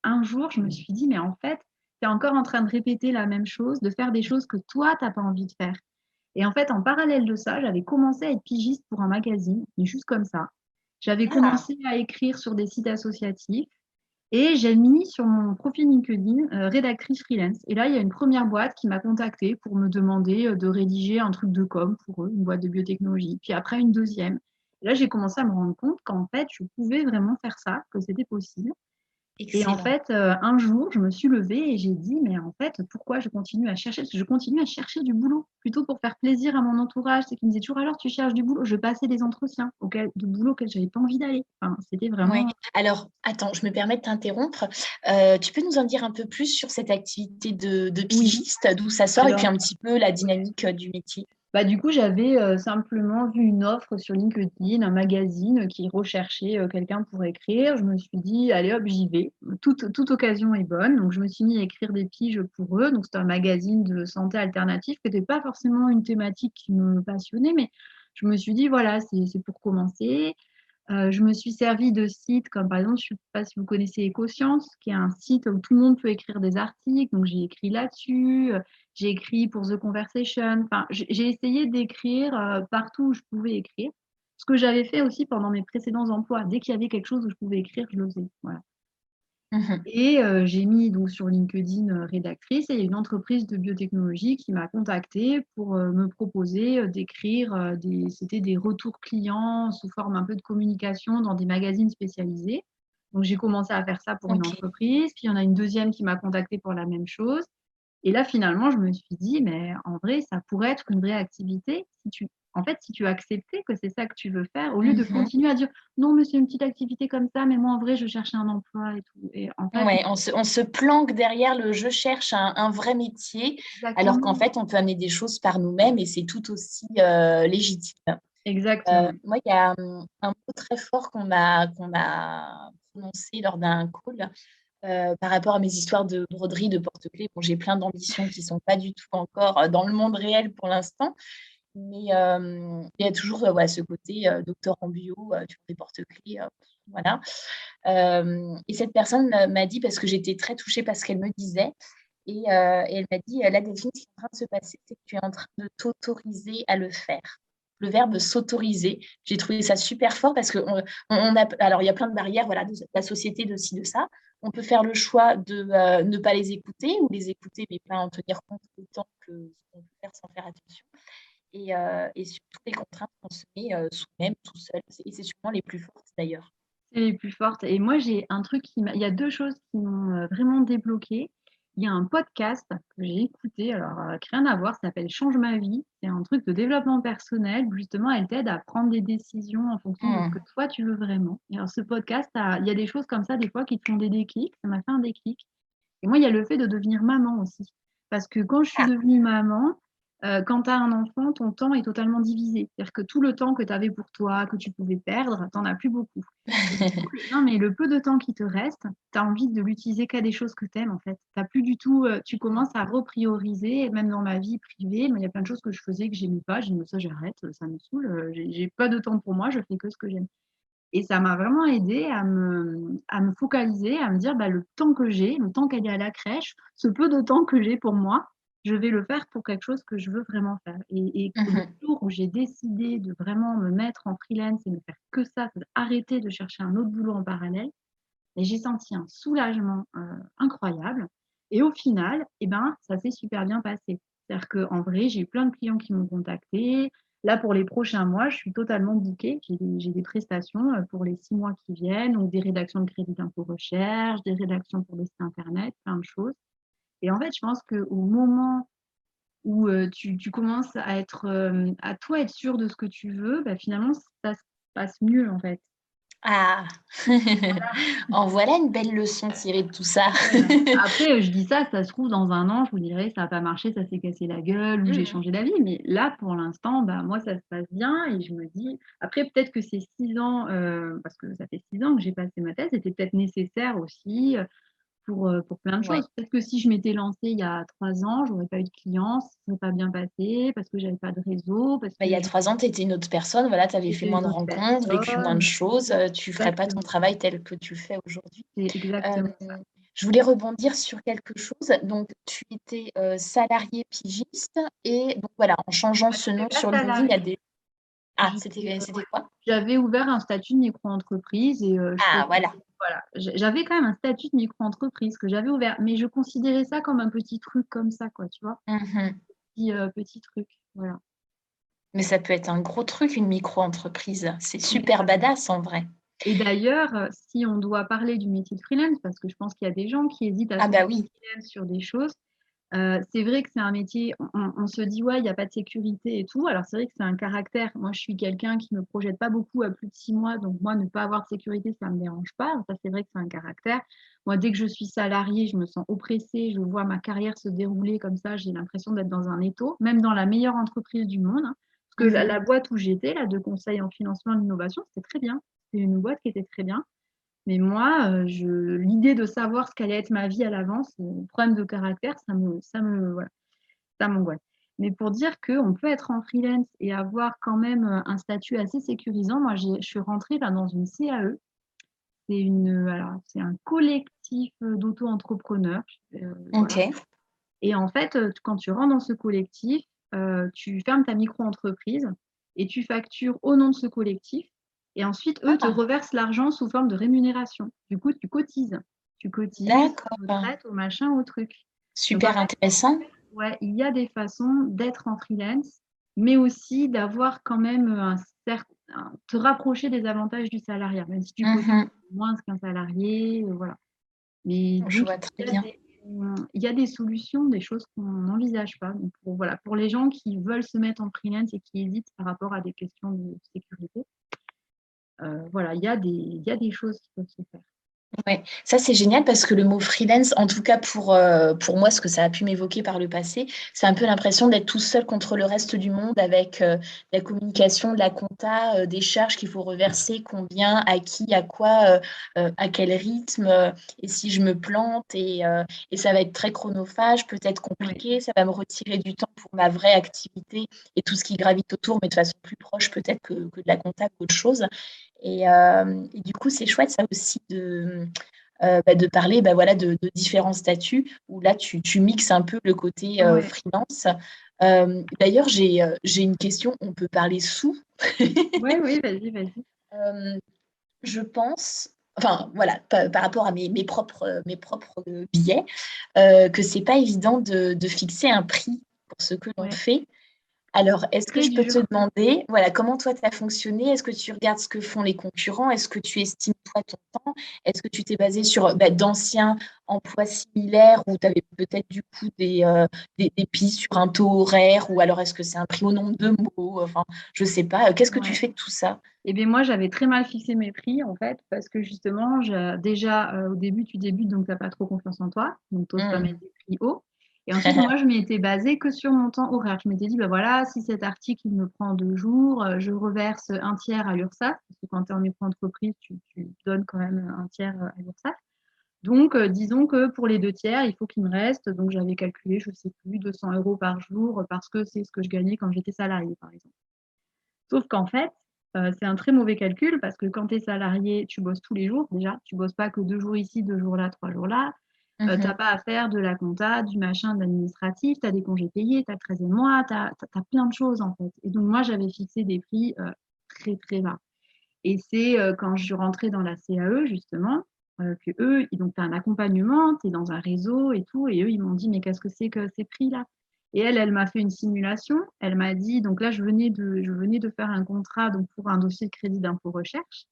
un jour, je me suis dit, mais en fait, tu es encore en train de répéter la même chose, de faire des choses que toi, tu n'as pas envie de faire. Et en fait, en parallèle de ça, j'avais commencé à être pigiste pour un magazine, mais juste comme ça. J'avais commencé à écrire sur des sites associatifs et j'ai mis sur mon profil LinkedIn rédactrice freelance. Et là, il y a une première boîte qui m'a contactée pour me demander de rédiger un truc de com pour eux, une boîte de biotechnologie. Puis après, une deuxième. Et là, j'ai commencé à me rendre compte qu'en fait, je pouvais vraiment faire ça, que c'était possible. Et en Excellent. fait, un jour, je me suis levée et j'ai dit, mais en fait, pourquoi je continue à chercher? Parce que je continue à chercher du boulot, plutôt pour faire plaisir à mon entourage. C'est qu'ils me disaient toujours, alors tu cherches du boulot. Je passais des entretiens de boulot auxquels je n'avais pas envie d'aller. Enfin, c'était Ouais. vraiment. Alors, attends, je me permets de t'interrompre. Tu peux nous en dire un peu plus sur cette activité de Oui. pigiste, d'où ça sort, et puis Alors, un petit peu la dynamique du métier? du coup, j'avais simplement vu une offre sur LinkedIn, un magazine qui recherchait quelqu'un pour écrire. Je me suis dit, allez hop, j'y vais. Toute occasion est bonne. Donc, je me suis mis à écrire des piges pour eux. Donc, c'était un magazine de santé alternative qui n'était pas forcément une thématique qui me passionnait, mais je me suis dit, voilà, c'est pour commencer. Je me suis servi de sites comme par exemple, je ne sais pas si vous connaissez Ecoscience, qui est un site où tout le monde peut écrire des articles. Donc, j'ai écrit là-dessus. J'ai écrit pour The Conversation. Enfin, j'ai essayé d'écrire partout où je pouvais écrire. Ce que j'avais fait aussi pendant mes précédents emplois. Dès qu'il y avait quelque chose où je pouvais écrire, je le faisais. Voilà. Mhm. Et j'ai mis donc sur LinkedIn rédactrice et il y a une entreprise de biotechnologie qui m'a contactée pour me proposer d'écrire c'était des retours clients sous forme un peu de communication dans des magazines spécialisés. Donc j'ai commencé à faire ça pour une Ok. entreprise, puis il y en a une deuxième qui m'a contactée pour la même chose. Et là, finalement, je me suis dit, mais en vrai, ça pourrait être une vraie activité si tu acceptais que c'est ça que tu veux faire, au lieu de Mhm. continuer à dire, non, mais c'est une petite activité comme ça, mais moi, en vrai, je cherchais un emploi et tout. Et en fait, Ouais, on se planque derrière le je cherche un vrai métier, alors qu'en exactement, fait, on peut amener des choses par nous-mêmes et c'est tout aussi légitime. exactement. Moi, il y a un mot très fort qu'on m'a prononcé lors d'un call par rapport à mes histoires de broderie, de porte-clés. Bon, j'ai plein d'ambitions qui ne sont pas du tout encore dans le monde réel pour l'instant, mais il y a toujours ouais, ce côté docteur en bio, tu fais des porte-clés, voilà. Et cette personne m'a dit, parce que j'étais très touchée par ce qu'elle me disait, et elle m'a dit, la Delphine, ce qui est en train de se passer, c'est que tu es en train de t'autoriser à le faire. Le verbe s'autoriser, j'ai trouvé ça super fort parce que alors il y a plein de barrières, voilà, de la société, de ci, de ça. On peut faire le choix de ne pas les écouter ou les écouter, mais pas en tenir compte autant que ce qu'on peut faire sans faire attention. Et sur toutes les contraintes qu'on se met soi-même, tout seul. Et c'est sûrement les plus fortes d'ailleurs. C'est les plus fortes. Et moi, j'ai un truc il y a deux choses qui m'ont vraiment débloqué. Il y a un podcast que j'ai écouté, alors qui n'a rien à voir, ça s'appelle Change ma vie. C'est un truc de développement personnel. Où justement, elle t'aide à prendre des décisions en fonction de ce que toi, tu veux vraiment. Et alors, ce podcast, il y a des choses comme ça, des fois, qui te font des déclics. Ça m'a fait un déclic. Et moi, il y a le fait de devenir maman aussi. Parce que quand je suis Ah, devenue maman, quand tu as un enfant, ton temps est totalement divisé. C'est-à-dire que tout le temps que tu avais pour toi, que tu pouvais perdre, tu n'en as plus beaucoup. Et du coup, non, mais le peu de temps qui te reste, tu as envie de l'utiliser qu'à des choses que tu aimes, en fait. T'as plus du tout, tu commences à reprioriser, même dans ma vie privée. Mais il y a plein de choses que je faisais que j'aimais pas. J'ai dit, mais ça, j'arrête, ça me saoule. J'ai pas de temps pour moi, je fais que ce que j'aime. Et ça m'a vraiment aidée à me focaliser, à me dire, le temps que j'ai, le temps qu'elle est à la crèche, ce peu de temps que j'ai pour moi, je vais le faire pour quelque chose que je veux vraiment faire. Et le mhm. jour où j'ai décidé de vraiment me mettre en freelance et ne faire que ça, arrêter de chercher un autre boulot en parallèle, et j'ai senti un soulagement incroyable. Et au final, ça s'est super bien passé. C'est-à-dire qu'en vrai, j'ai eu plein de clients qui m'ont contacté. Là, pour les prochains mois, je suis totalement bookée. J'ai des prestations pour les 6 mois qui viennent, donc des rédactions de crédit d'impôt recherche, des rédactions pour des sites internet, plein de choses. Et en fait, je pense qu'au moment où tu commences à toi être sûr de ce que tu veux, bah, finalement, ça se passe mieux en fait. Ah, en voilà une belle leçon tirée de tout ça. Voilà. Après, je dis ça, ça se trouve, dans un an, je vous dirais, ça n'a pas marché, ça s'est cassé la gueule ou j'ai Mhm. changé d'avis. Mais là, pour l'instant, bah, moi, ça se passe bien et je me dis, après, peut-être que ces 6 ans, parce que ça fait 6 ans que j'ai passé ma thèse, c'était peut-être nécessaire aussi pour plein de Ouais. choses. Peut-être que si je m'étais lancée il y a 3 ans, j'aurais pas eu de clients, ça serait pas bien passé parce que j'avais pas de réseau, parce Bah, il que y a 3 ans, tu étais une autre personne, voilà, tu avais fait j'étais moins une de autre rencontres, vécu moins de personne. choses, tu ferais pas ton Exactement. travail tel que tu le fais aujourd'hui. C'est Euh, exactement ça. je voulais rebondir sur quelque chose. Donc, tu étais salarié pigiste et donc voilà, en changeant Moi, ce nom j'étais pas sur LinkedIn, il y a salariée. des... Ah, J'étais, c'était ouais. quoi? J'avais ouvert un statut de micro-entreprise et je Ah, faisais, voilà. voilà, j'avais quand même un statut de micro-entreprise que j'avais ouvert, mais je considérais ça comme un petit truc comme ça, quoi, tu vois, Mhm. petit truc, voilà. Mais ça peut être un gros truc, une micro-entreprise. C'est Mais, super badass en vrai. et d'ailleurs, si on doit parler du métier de freelance, parce que je pense qu'il y a des gens qui hésitent à Ah se mettre bah oui. freelance sur des choses, c'est vrai que c'est un métier, on se dit, ouais, il n'y a pas de sécurité et tout. Alors, c'est vrai que c'est un caractère. Moi, je suis quelqu'un qui ne me projette pas beaucoup à plus de 6 mois. Donc, moi, ne pas avoir de sécurité, ça ne me dérange pas. Ça, c'est vrai que c'est un caractère. Moi, dès que je suis salariée, je me sens oppressée. Je vois ma carrière se dérouler comme ça. J'ai l'impression d'être dans un étau, même dans la meilleure entreprise du monde, hein. Parce que la Mhm. boîte où j'étais, là, de conseil en financement et d'innovation, c'était très bien. C'était une boîte qui était très bien. Mais moi, l'idée de savoir ce qu'allait être ma vie à l'avance, le problème de caractère, voilà, ça m'angoisse. Mais pour dire qu'on peut être en freelance et avoir quand même un statut assez sécurisant, moi, je suis rentrée là, dans une CAE. Alors, c'est un collectif d'auto-entrepreneurs. Voilà. Ok. Et en fait, quand tu rentres dans ce collectif, tu fermes ta micro-entreprise et tu factures au nom de ce collectif. Et ensuite, eux te Ah, reversent l'argent sous forme de rémunération. Du coup, tu cotises. Tu cotises aux d'accord. retraites, au machin, au truc. Donc, en Super fait, intéressant. ouais, il y a des façons d'être en freelance, mais aussi d'avoir quand même te rapprocher des avantages du salariat, même si tu cotises Mhm. moins qu'un salarié, voilà. Mais Je donc, vois très bien. il y a des solutions, des choses qu'on n'envisage pas. Donc, voilà, pour les gens qui veulent se mettre en freelance et qui hésitent par rapport à des questions de sécurité, voilà, il y a des choses qui peuvent se faire. Ouais, ça c'est génial parce que le mot freelance, en tout cas pour moi, ce que ça a pu m'évoquer par le passé, c'est un peu l'impression d'être tout seul contre le reste du monde avec la communication, de la compta, des charges qu'il faut reverser, combien, à qui, à quoi, à quel rythme, et si je me plante, et ça va être très chronophage, peut-être Oui, compliqué, ça va me retirer du temps pour ma vraie activité et tout ce qui gravite autour, mais de façon plus proche peut-être que de la compta qu'autre chose. Et du coup, c'est chouette ça aussi de parler voilà, de différents statuts où là, tu mixes un peu le côté ouais. freelance. D'ailleurs, j'ai une question, on peut parler sous. Ouais, oui, vas-y, vas-y. Euh, je pense, enfin voilà, par rapport à mes propres billets, que c'est pas évident de fixer un prix pour ce que l'on Ouais. fait. Alors, est-ce que Très je peux te dur. demander, voilà, comment toi, tu as fonctionné? Est-ce que tu regardes ce que font les concurrents? Est-ce que tu estimes, toi, ton temps? Est-ce que tu t'es basé sur d'anciens emplois similaires où tu avais peut-être du coup des pistes sur un taux horaire ou alors est-ce que c'est un prix au nombre de mots? Enfin, je sais pas. Qu'est-ce que tu Ouais. fais de tout ça? Eh bien, moi, j'avais très mal fixé mes prix, en fait, parce que justement, déjà, au début, tu débutes, donc tu n'as pas trop confiance en toi, donc tu n'oses pas Hmm. mettre des prix hauts. Et ensuite, moi, je m'étais basée que sur mon temps horaire. Je m'étais dit, bah voilà, si cet article, il me prend 2 jours, je reverse un tiers à l'URSSAF, parce que quand tu es en micro-entreprise, tu donnes quand même un tiers à l'URSSAF. Donc, disons que pour les 2 tiers, il faut qu'il me reste, donc j'avais calculé, je ne sais plus, 200 euros par jour, parce que c'est ce que je gagnais quand j'étais salariée, par exemple. Sauf qu'en fait, c'est un très mauvais calcul parce que quand tu es salarié, tu bosses tous les jours déjà. Tu bosses pas que 2 jours ici, 2 jours là, 3 jours là. Tu n'as Mhm. pas à faire de la compta, du machin, de l'administratif, tu as des congés payés, tu as le 13e mois, tu as plein de choses en fait. Et donc moi, j'avais fixé des prix très très bas. Et c'est quand je suis rentrée dans la CAE justement, que eux, donc tu as un accompagnement, tu es dans un réseau et tout, et eux, ils m'ont dit, mais qu'est-ce que c'est que ces prix-là? Et elle m'a fait une simulation. Elle m'a dit, donc là, je venais de faire un contrat donc, pour un dossier de crédit d'impôt recherche.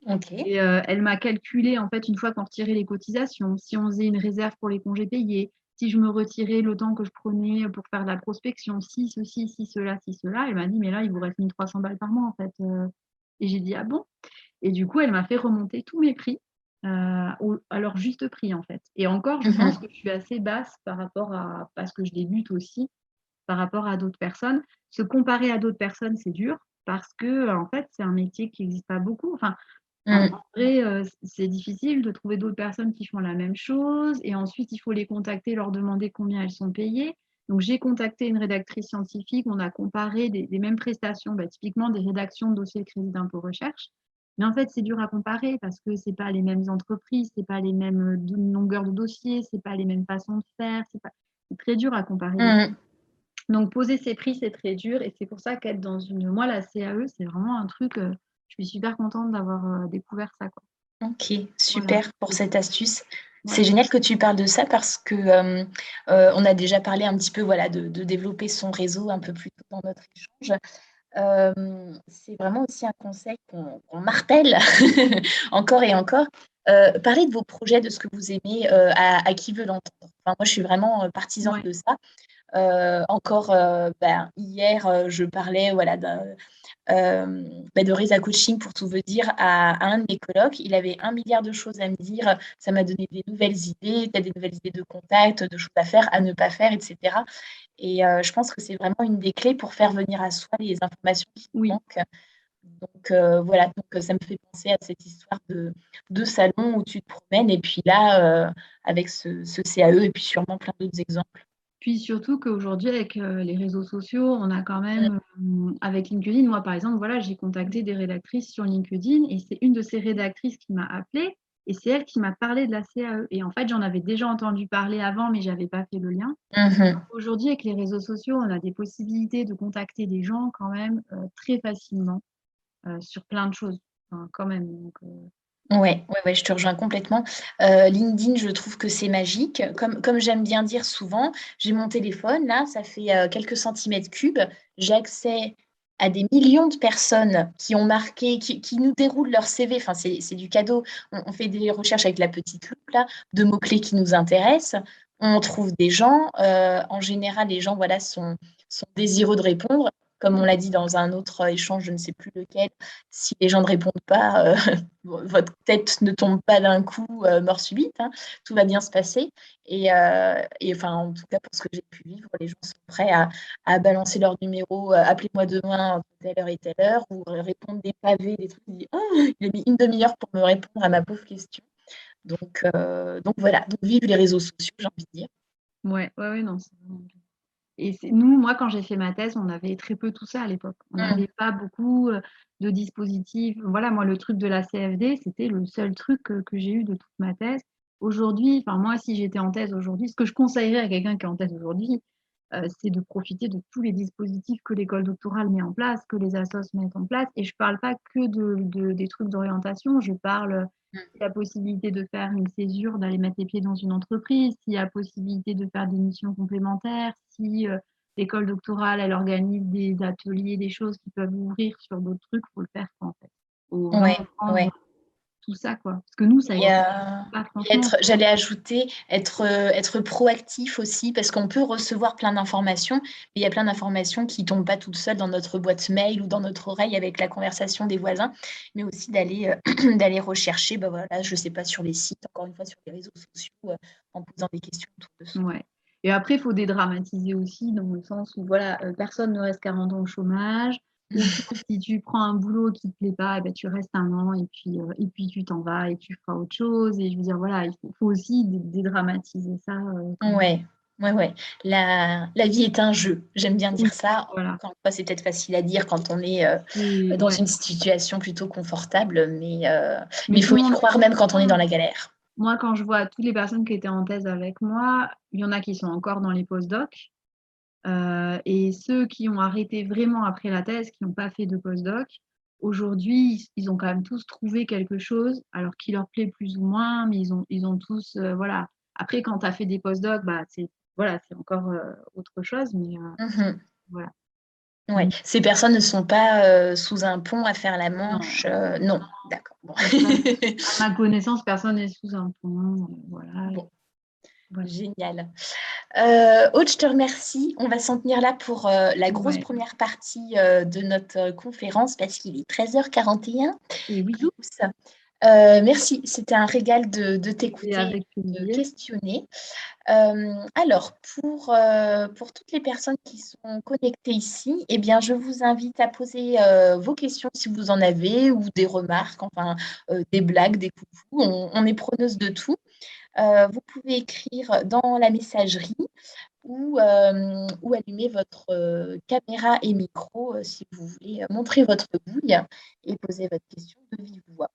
Ok. Et elle m'a calculé, en fait, une fois qu'on retirait les cotisations, si on faisait une réserve pour les congés payés, si je me retirais le temps que je prenais pour faire de la prospection, si ceci, si cela, si cela. Elle m'a dit, mais là, il vous reste 1300 balles par mois, en fait. Et j'ai dit, ah bon? Et du coup, elle m'a fait remonter tous mes prix à leur juste prix, en fait. Et encore, je pense que je suis assez basse par rapport à, parce que je débute aussi, par rapport à d'autres personnes. Se comparer à d'autres personnes, c'est dur parce que, en fait, c'est un métier qui n'existe pas beaucoup. Enfin, en vrai, c'est difficile de trouver d'autres personnes qui font la même chose et ensuite, il faut les contacter, leur demander combien elles sont payées. Donc, j'ai contacté une rédactrice scientifique, on a comparé des mêmes prestations, typiquement des rédactions de dossiers de crédit d'impôt recherche. Mais en fait, c'est dur à comparer parce que c'est pas les mêmes entreprises, c'est pas les mêmes longueurs de dossier, c'est pas les mêmes façons de faire, c'est très dur à comparer. Donc, poser ses prix, c'est très dur et c'est pour ça qu'être dans une. Moi, la CAE, c'est vraiment un truc. Je suis super contente d'avoir découvert ça, quoi. Ok, Voilà. super pour cette astuce. Ouais. C'est génial que tu parles de ça parce que on a déjà parlé un petit peu voilà, de développer son réseau un peu plus tôt dans notre échange. C'est vraiment aussi un conseil qu'on martèle encore et encore. Parlez de vos projets, de ce que vous aimez, à qui veut l'entendre. Enfin, moi, je suis vraiment partisane Ouais. de ça. Encore hier, je parlais voilà, de Reza Coaching, pour tout vous dire, à un de mes colocs. Il avait 1 milliard de choses à me dire. Ça m'a donné des nouvelles idées, peut-être des nouvelles idées de contact, de choses à faire, à ne pas faire, etc. Et je pense que c'est vraiment une des clés pour faire venir à soi les informations qui Oui. manquent. Donc voilà, donc ça me fait penser à cette histoire de salon où tu te promènes et puis là, avec ce CAE et puis sûrement plein d'autres exemples. Puis surtout qu'aujourd'hui, avec les réseaux sociaux, on a quand même, avec LinkedIn, moi par exemple, voilà, j'ai contacté des rédactrices sur LinkedIn et c'est une de ces rédactrices qui m'a appelée et c'est elle qui m'a parlé de la CAE. Et en fait, j'en avais déjà entendu parler avant, mais je n'avais pas fait le lien. Aujourd'hui, avec les réseaux sociaux, on a des possibilités de contacter des gens quand même très facilement sur plein de choses, enfin, quand même. Donc, Ouais, je te rejoins complètement. LinkedIn, je trouve que c'est magique. Comme j'aime bien dire souvent, j'ai mon téléphone, là, ça fait quelques centimètres cubes. J'ai accès à des millions de personnes qui ont marqué, qui nous déroulent leur CV. Enfin, c'est du cadeau. On fait des recherches avec la petite loupe, là, de mots-clés qui nous intéressent. On trouve des gens. En général, les gens, voilà, sont désireux de répondre. Comme on l'a dit dans un autre échange, je ne sais plus lequel, si les gens ne répondent pas, votre tête ne tombe pas d'un coup mort subite, hein, tout va bien se passer. Et enfin, en tout cas, pour ce que j'ai pu vivre, les gens sont prêts à balancer leur numéro, appelez-moi demain, telle heure et telle heure, ou répondre des pavés, des trucs. Oh, il a mis une demi-heure pour me répondre à ma pauvre question. Donc voilà, donc vive les réseaux sociaux, j'ai envie de dire. ouais, non, c'est vraiment bien. Et nous, moi, quand j'ai fait ma thèse, on avait très peu tout ça à l'époque. On n'avait pas beaucoup de dispositifs. Voilà, moi, le truc de la CFD, c'était le seul truc que j'ai eu de toute ma thèse. Aujourd'hui, enfin, moi, si j'étais en thèse aujourd'hui, ce que je conseillerais à quelqu'un qui est en thèse aujourd'hui, c'est de profiter de tous les dispositifs que l'école doctorale met en place, que les assos mettent en place. Et je ne parle pas que des trucs d'orientation, je parle de la possibilité de faire une césure, d'aller mettre les pieds dans une entreprise, s'il y a possibilité de faire des missions complémentaires, si l'école doctorale, elle organise des ateliers, des choses qui peuvent ouvrir sur d'autres trucs, il faut le faire, quoi, en fait. Il faut vraiment prendre tout ça, quoi. Parce que nous, ça Et, n'existe pas, franchement. j'allais ajouter, être proactif aussi, parce qu'on peut recevoir plein d'informations, mais il y a plein d'informations qui ne tombent pas toutes seules dans notre boîte mail ou dans notre oreille avec la conversation des voisins, mais aussi d'aller rechercher, voilà, je ne sais pas, sur les sites, encore une fois, sur les réseaux sociaux, en posant des questions autour de ça. Ouais. Et après, il faut dédramatiser aussi, dans le sens où voilà, personne ne reste 40 ans au chômage. Ou si tu prends un boulot qui ne te plaît pas, tu restes un an et puis tu t'en vas et tu feras autre chose. Et je veux dire, voilà, il faut aussi dédramatiser ça. Ouais. La vie est un jeu. J'aime bien Oui, dire ça. voilà. Encore une fois, c'est peut-être facile à dire quand on est dans Ouais. une situation plutôt confortable, mais Mais il tout faut le y monde. croire même quand on est dans la galère. Moi, quand je vois toutes les personnes qui étaient en thèse avec moi, il y en a qui sont encore dans les postdocs. Et ceux qui ont arrêté vraiment après la thèse, qui n'ont pas fait de postdoc, aujourd'hui, ils ont quand même tous trouvé quelque chose, alors qui leur plaît plus ou moins, mais ils ont tous, voilà. Après, quand tu as fait des postdocs, c'est voilà, c'est encore autre chose, mais Mhm. voilà. Ouais. Donc, Ces personnes ne sont pas sous un pont à faire la manche. non, Non, d'accord. Bon. personne, à ma connaissance, personne n'est sous un pont. Voilà. Bon, Voilà. génial. Aude, je te remercie. On va s'en tenir là pour la grosse Ouais. première partie de notre conférence parce qu'il est 13h41. Et oui, Merci, c'était un régal de et t'écouter avec et de plaisir. questionner. Alors, pour toutes les personnes qui sont connectées ici, eh bien, je vous invite à poser vos questions si vous en avez ou des remarques, enfin des blagues, des coucous. On est preneuse de tout. Vous pouvez écrire dans la messagerie ou allumer votre caméra et micro si vous voulez montrer votre bouille et poser votre question de vive voix.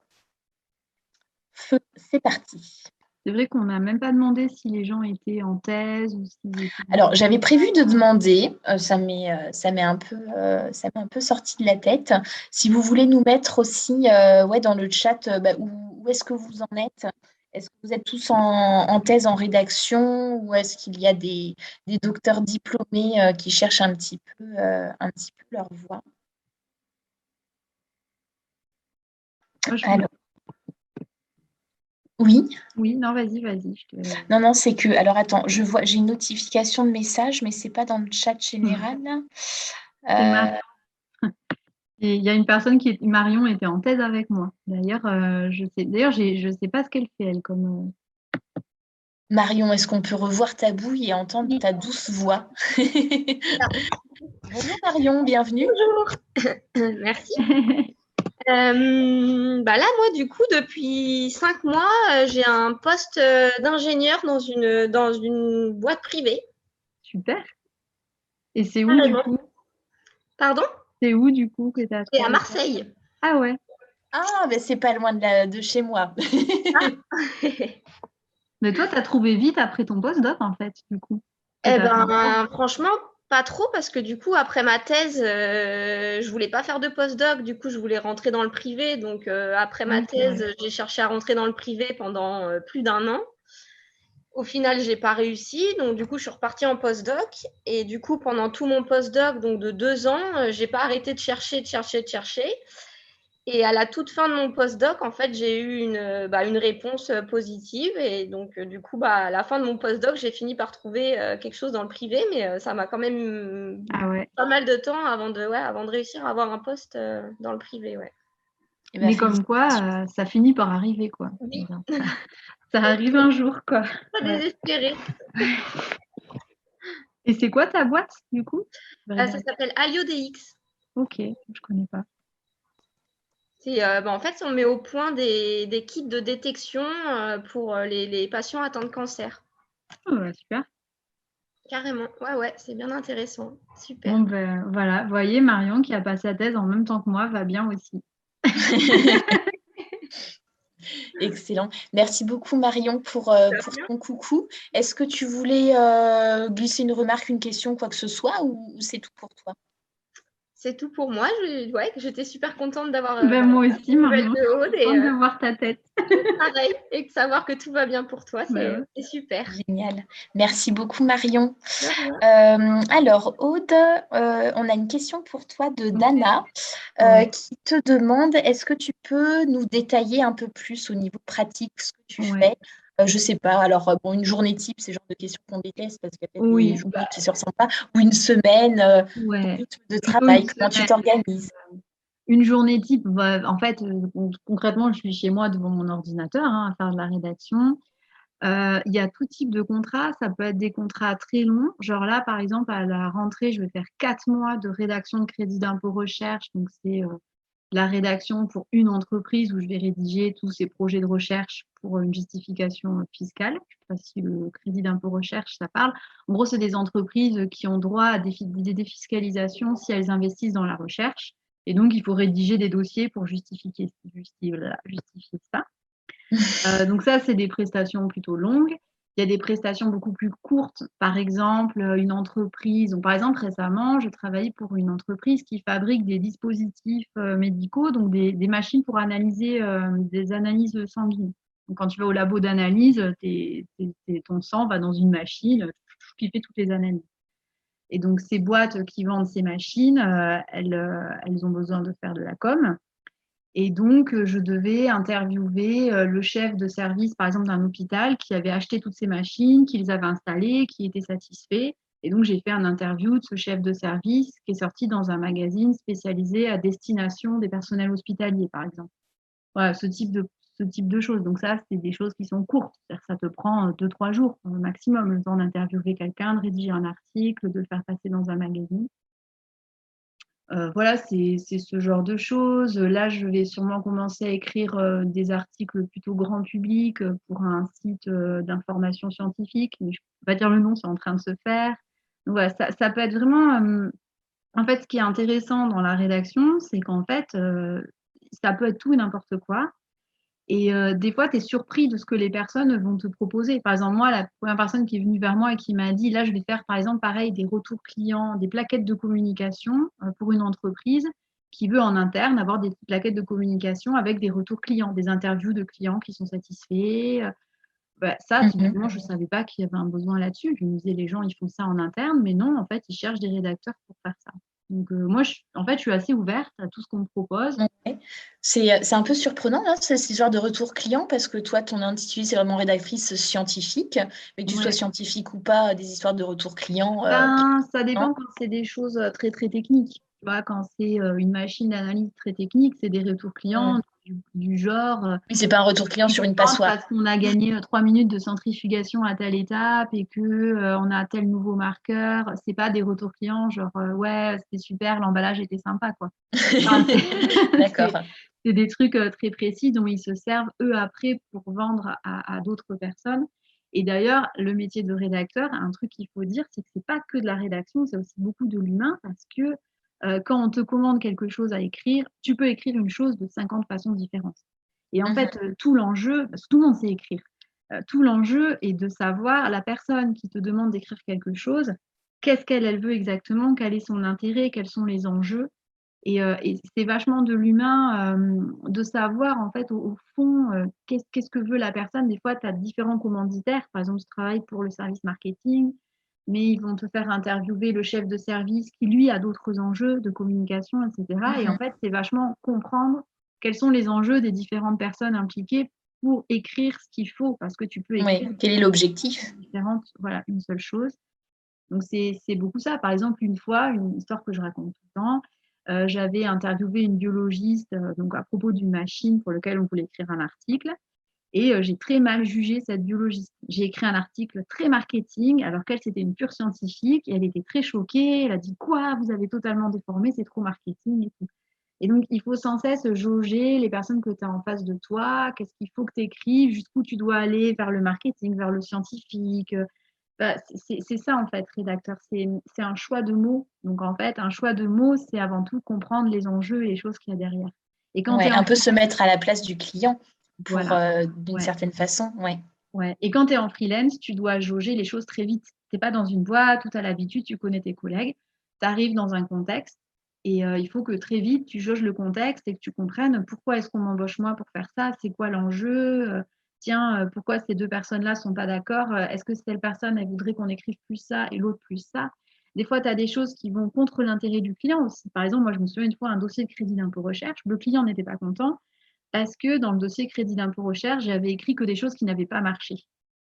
Feu, c'est parti. C'est vrai qu'on n'a même pas demandé si les gens étaient en thèse ou s'ils étaient. Alors, j'avais prévu de demander, ça m'est un peu sorti de la tête. Si vous voulez nous mettre aussi ouais, dans le chat où est-ce que vous en êtes? Est-ce que vous êtes tous en thèse en rédaction ou est-ce qu'il y a des docteurs diplômés qui cherchent un petit peu leur voie? Moi, je Alors, oui. Oui, non, vas-y. Non, non, c'est que. Alors, attends, j'ai une notification de message, mais c'est pas dans le chat général. C'est Euh, Et il y a une personne Marion était en thèse avec moi. D'ailleurs, je sais pas ce qu'elle fait, elle, comme. Marion, est-ce qu'on peut revoir ta bouille et entendre Oui. ta douce voix? Ah. Bonjour Marion, bienvenue. Bonjour, merci. Là, moi, du coup, depuis 5 mois, j'ai un poste d'ingénieur dans une boîte privée. Super. Et c'est où, du Carrément. coup? Pardon? C'est où, du coup, que tu as C'est à trouvé ça? Marseille. Ah ouais. Ah, mais c'est pas loin de chez moi. Mais toi, tu as trouvé vite après ton postdoc, en fait, du coup. Que Eh t'as fait. ben, franchement, pas trop, parce que du coup, après ma thèse, je voulais pas faire de postdoc. Du coup, je voulais rentrer dans le privé. Donc, après ma Oui, c'est vrai. thèse, j'ai cherché à rentrer dans le privé pendant plus d'1 an. Au final, j'ai pas réussi, donc du coup, je suis repartie en postdoc. Et du coup, pendant tout mon postdoc, donc de 2 ans, j'ai pas arrêté de chercher. Et à la toute fin de mon postdoc, en fait, j'ai eu une réponse positive. Et donc, du coup, à la fin de mon postdoc, j'ai fini par trouver quelque chose dans le privé, mais ça m'a quand même Ah ouais. pas mal de temps avant de réussir à avoir un poste dans le privé, ouais. Eh ben, Mais comme quoi, félicitations. ça finit par arriver, quoi. Oui, Ça arrive un jour, quoi. pas Ouais. désespéré. Et c'est quoi ta boîte, du coup? Ça s'appelle AlioDX. Ok, je connais pas. En fait, on met au point des kits de détection pour les patients atteints de cancer. Oh, ouais, super. Carrément. Ouais, c'est bien intéressant. Super. Bon, ben voilà. Vous voyez, Marion, qui a passé sa thèse en même temps que moi, va bien aussi. Excellent. Merci beaucoup Marion pour ton coucou. Est-ce que tu voulais glisser une remarque, une question, quoi que ce soit, ou c'est tout pour toi? C'est tout pour moi. J'étais super contente d'avoir Ben, moi aussi, des nouvelles Marion. de Aude Contente de voir ta tête. pareil. Et de savoir que tout va bien pour toi, Ben ouais. c'est super. Génial. Merci beaucoup Marion. De rien. Alors, Aude, on a une question pour toi de Dana Ouais. qui te demande, est-ce que tu peux nous détailler un peu plus au niveau pratique ce que tu Ouais. fais? Je sais pas, alors bon, une journée type, c'est le genre de questions qu'on déteste parce qu'il y a peut-être Oui, des journées qui ne se ressemblent pas, ou une semaine, ton ouais. rythme de Plutôt travail, une comment tu semaine. t'organises? Une journée type, en fait, concrètement, je suis chez moi devant mon ordinateur à faire de la rédaction. Il y a tout type de contrats. Ça peut être des contrats très longs. Genre là, par exemple, à la rentrée, je vais faire 4 mois de rédaction de crédit d'impôt recherche. Donc, c'est la rédaction pour une entreprise où je vais rédiger tous ces projets de recherche pour une justification fiscale. Je ne sais pas si le crédit d'impôt recherche, ça parle. En gros, c'est des entreprises qui ont droit à des défiscalisations si elles investissent dans la recherche. Et donc, il faut rédiger des dossiers pour justifier ça. Donc ça, c'est des prestations plutôt longues. Il y a des prestations beaucoup plus courtes. Par exemple, une entreprise. Donc, par exemple, récemment, je travaillais pour une entreprise qui fabrique des dispositifs médicaux, donc des machines pour analyser des analyses sanguines. Donc, quand tu vas au labo d'analyse, ton sang va dans une machine, qu'il fait toutes les analyses. Et donc, ces boîtes qui vendent ces machines, elles ont besoin de faire de la com. Et donc, je devais interviewer le chef de service, par exemple, d'un hôpital qui avait acheté toutes ces machines, qui les avait installées, qui était satisfait. Et donc, j'ai fait un interview de ce chef de service qui est sorti dans un magazine spécialisé à destination des personnels hospitaliers, par exemple. Voilà, ce type de choses. Donc ça, c'est des choses qui sont courtes. C'est-à-dire que ça te prend 2-3 jours au maximum, le temps d'interviewer quelqu'un, de rédiger un article, de le faire passer dans un magazine. Voilà, c'est ce genre de choses. Là, je vais sûrement commencer à écrire des articles plutôt grand public pour un site d'information scientifique. Mais je ne peux pas dire le nom, c'est en train de se faire. Donc voilà, ça peut être vraiment… en fait, ce qui est intéressant dans la rédaction, c'est qu'en fait, ça peut être tout et n'importe quoi. Et des fois, tu es surpris de ce que les personnes vont te proposer. Par exemple, moi, la première personne qui est venue vers moi et qui m'a dit, là, je vais faire, par exemple, pareil, des retours clients, des plaquettes de communication pour une entreprise qui veut en interne avoir des plaquettes de communication avec des retours clients, des interviews de clients qui sont satisfaits. Ça, typiquement, je ne savais pas qu'il y avait un besoin là-dessus. Je me disais, les gens, ils font ça en interne, mais non, en fait, ils cherchent des rédacteurs pour faire ça. Donc, moi, en fait, je suis assez ouverte à tout ce qu'on me propose. Ouais. C'est un peu surprenant, hein, ce genre de retour client, parce que toi, ton intitulé, c'est vraiment rédactrice scientifique, mais que tu sois scientifique ou pas, des histoires de retour client. Ça dépend quand c'est des choses très, très techniques. Tu vois, quand c'est une machine d'analyse très technique, c'est des retours clients du genre… Oui, c'est pas un retour client sur une passoire. Parce qu'on a gagné 3 minutes de centrifugation à telle étape et que on a tel nouveau marqueur. C'est pas des retours clients genre ouais, c'était super, l'emballage était sympa, quoi. Enfin, D'accord. c'est des trucs très précis dont ils se servent eux après pour vendre à d'autres personnes. Et d'ailleurs, le métier de rédacteur, un truc qu'il faut dire, c'est que c'est pas que de la rédaction, c'est aussi beaucoup de l'humain parce que quand on te commande quelque chose à écrire, tu peux écrire une chose de 50 façons différentes. Et en fait, tout l'enjeu, parce que tout le monde sait écrire, tout l'enjeu est de savoir la personne qui te demande d'écrire quelque chose, qu'est-ce qu'elle veut exactement, quel est son intérêt, quels sont les enjeux. Et c'est vachement de l'humain de savoir en fait au fond qu'est-ce que veut la personne. Des fois, tu as différents commanditaires. Par exemple, tu travailles pour le service marketing, mais ils vont te faire interviewer le chef de service qui, lui, a d'autres enjeux de communication, etc. Et en fait, c'est vachement comprendre quels sont les enjeux des différentes personnes impliquées pour écrire ce qu'il faut, parce que tu peux écrire… Oui. Quel est l'objectif ? Voilà, une seule chose. Donc, c'est beaucoup ça. Par exemple, une fois, une histoire que je raconte tout le temps, j'avais interviewé une biologiste donc à propos d'une machine pour laquelle on voulait écrire un article. Et j'ai très mal jugé cette biologiste. J'ai écrit un article très marketing, alors qu'elle, c'était une pure scientifique. Et elle était très choquée. Elle a dit, quoi, vous avez totalement déformé, c'est trop marketing et tout. Et donc, il faut sans cesse jauger les personnes que tu as en face de toi, qu'est-ce qu'il faut que tu écrives, jusqu'où tu dois aller, vers le marketing, vers le scientifique. C'est ça, en fait, rédacteur. C'est un choix de mots. Donc, en fait, un choix de mots, c'est avant tout comprendre les enjeux et les choses qu'il y a derrière. Et quand un peu se mettre à la place du client d'une certaine façon. Ouais. Et quand tu es en freelance, tu dois jauger les choses très vite. Tu n'es pas dans une boîte où tu as l'habitude, tu connais tes collègues. Tu arrives dans un contexte et il faut que très vite, tu jauges le contexte et que tu comprennes pourquoi est-ce qu'on m'embauche moi pour faire ça, c'est quoi l'enjeu, tiens, pourquoi ces deux personnes-là ne sont pas d'accord, est-ce que telle personne, elle voudrait qu'on écrive plus ça et l'autre plus ça. Des fois, tu as des choses qui vont contre l'intérêt du client aussi. Par exemple, moi, je me souviens une fois, un dossier de crédit d'impôt recherche, le client n'était pas content parce que dans le dossier crédit d'impôt recherche, j'avais écrit que des choses qui n'avaient pas marché.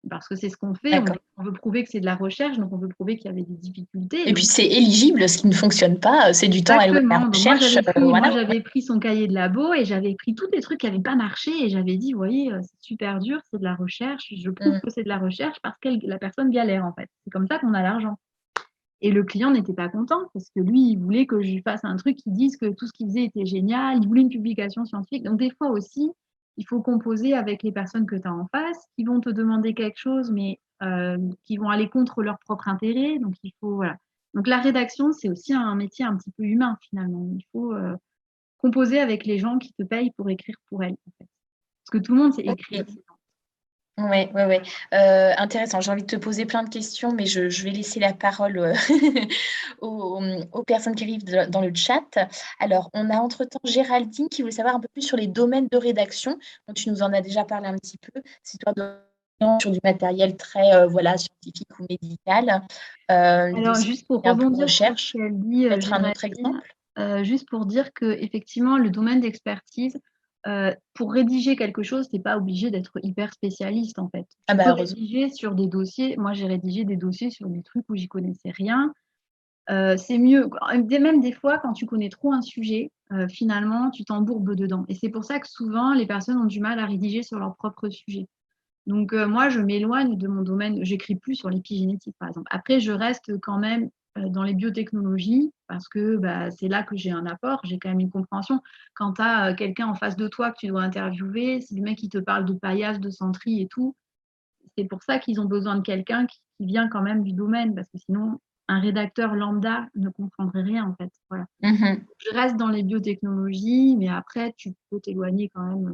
Parce que c'est ce qu'on fait, on veut prouver que c'est de la recherche, donc on veut prouver qu'il y avait des difficultés. Et puis c'est éligible, ce qui ne fonctionne pas, c'est du temps alloué à la recherche. Moi, j'avais pris son cahier de labo et j'avais écrit tous les trucs qui n'avaient pas marché et j'avais dit, vous voyez, c'est super dur, c'est de la recherche, je prouve que c'est de la recherche parce que la personne galère en fait. C'est comme ça qu'on a l'argent. Et le client n'était pas content parce que lui, il voulait que je lui fasse un truc qui dise que tout ce qu'il faisait était génial. Il voulait une publication scientifique. Donc, des fois aussi, il faut composer avec les personnes que tu as en face qui vont te demander quelque chose, mais qui vont aller contre leur propre intérêt. Donc, il faut… Voilà. Donc, la rédaction, c'est aussi un métier un petit peu humain, finalement. Il faut composer avec les gens qui te payent pour écrire pour elles, en fait. Parce que tout le monde sait écrire. Oui. Intéressant. J'ai envie de te poser plein de questions, mais je vais laisser la parole aux personnes qui arrivent dans le chat. Alors, on a entre-temps Géraldine qui voulait savoir un peu plus sur les domaines de rédaction, dont tu nous en as déjà parlé un petit peu. Si toi, sur du matériel très scientifique ou médical. Des Alors, dossiers juste pour un peu rebondir sur ce recherche, qu'elle dit, peut-être un autre Géraldine, exemple. juste pour dire qu'effectivement, le domaine d'expertise, pour rédiger quelque chose, tu n'es pas obligé d'être hyper spécialiste, en fait. Ah Tu bah peux heureusement. rédiger sur des dossiers. Moi, j'ai rédigé des dossiers sur des trucs où j'y connaissais rien. C'est mieux. Même des fois, quand tu connais trop un sujet, finalement, tu t'embourbes dedans. Et c'est pour ça que souvent, les personnes ont du mal à rédiger sur leur propre sujet. Donc, moi, je m'éloigne de mon domaine. J'écris plus sur l'épigénétique, par exemple. Après, je reste quand même dans les biotechnologies parce que c'est là que j'ai un apport. J'ai quand même une compréhension. Quand tu as quelqu'un en face de toi que tu dois interviewer, si le mec qui te parle de paillasse, de centrie et tout, c'est pour ça qu'ils ont besoin de quelqu'un qui vient quand même du domaine parce que sinon, un rédacteur lambda ne comprendrait rien, en fait. Voilà. Mhm. Je reste dans les biotechnologies, mais après, tu peux t'éloigner quand même.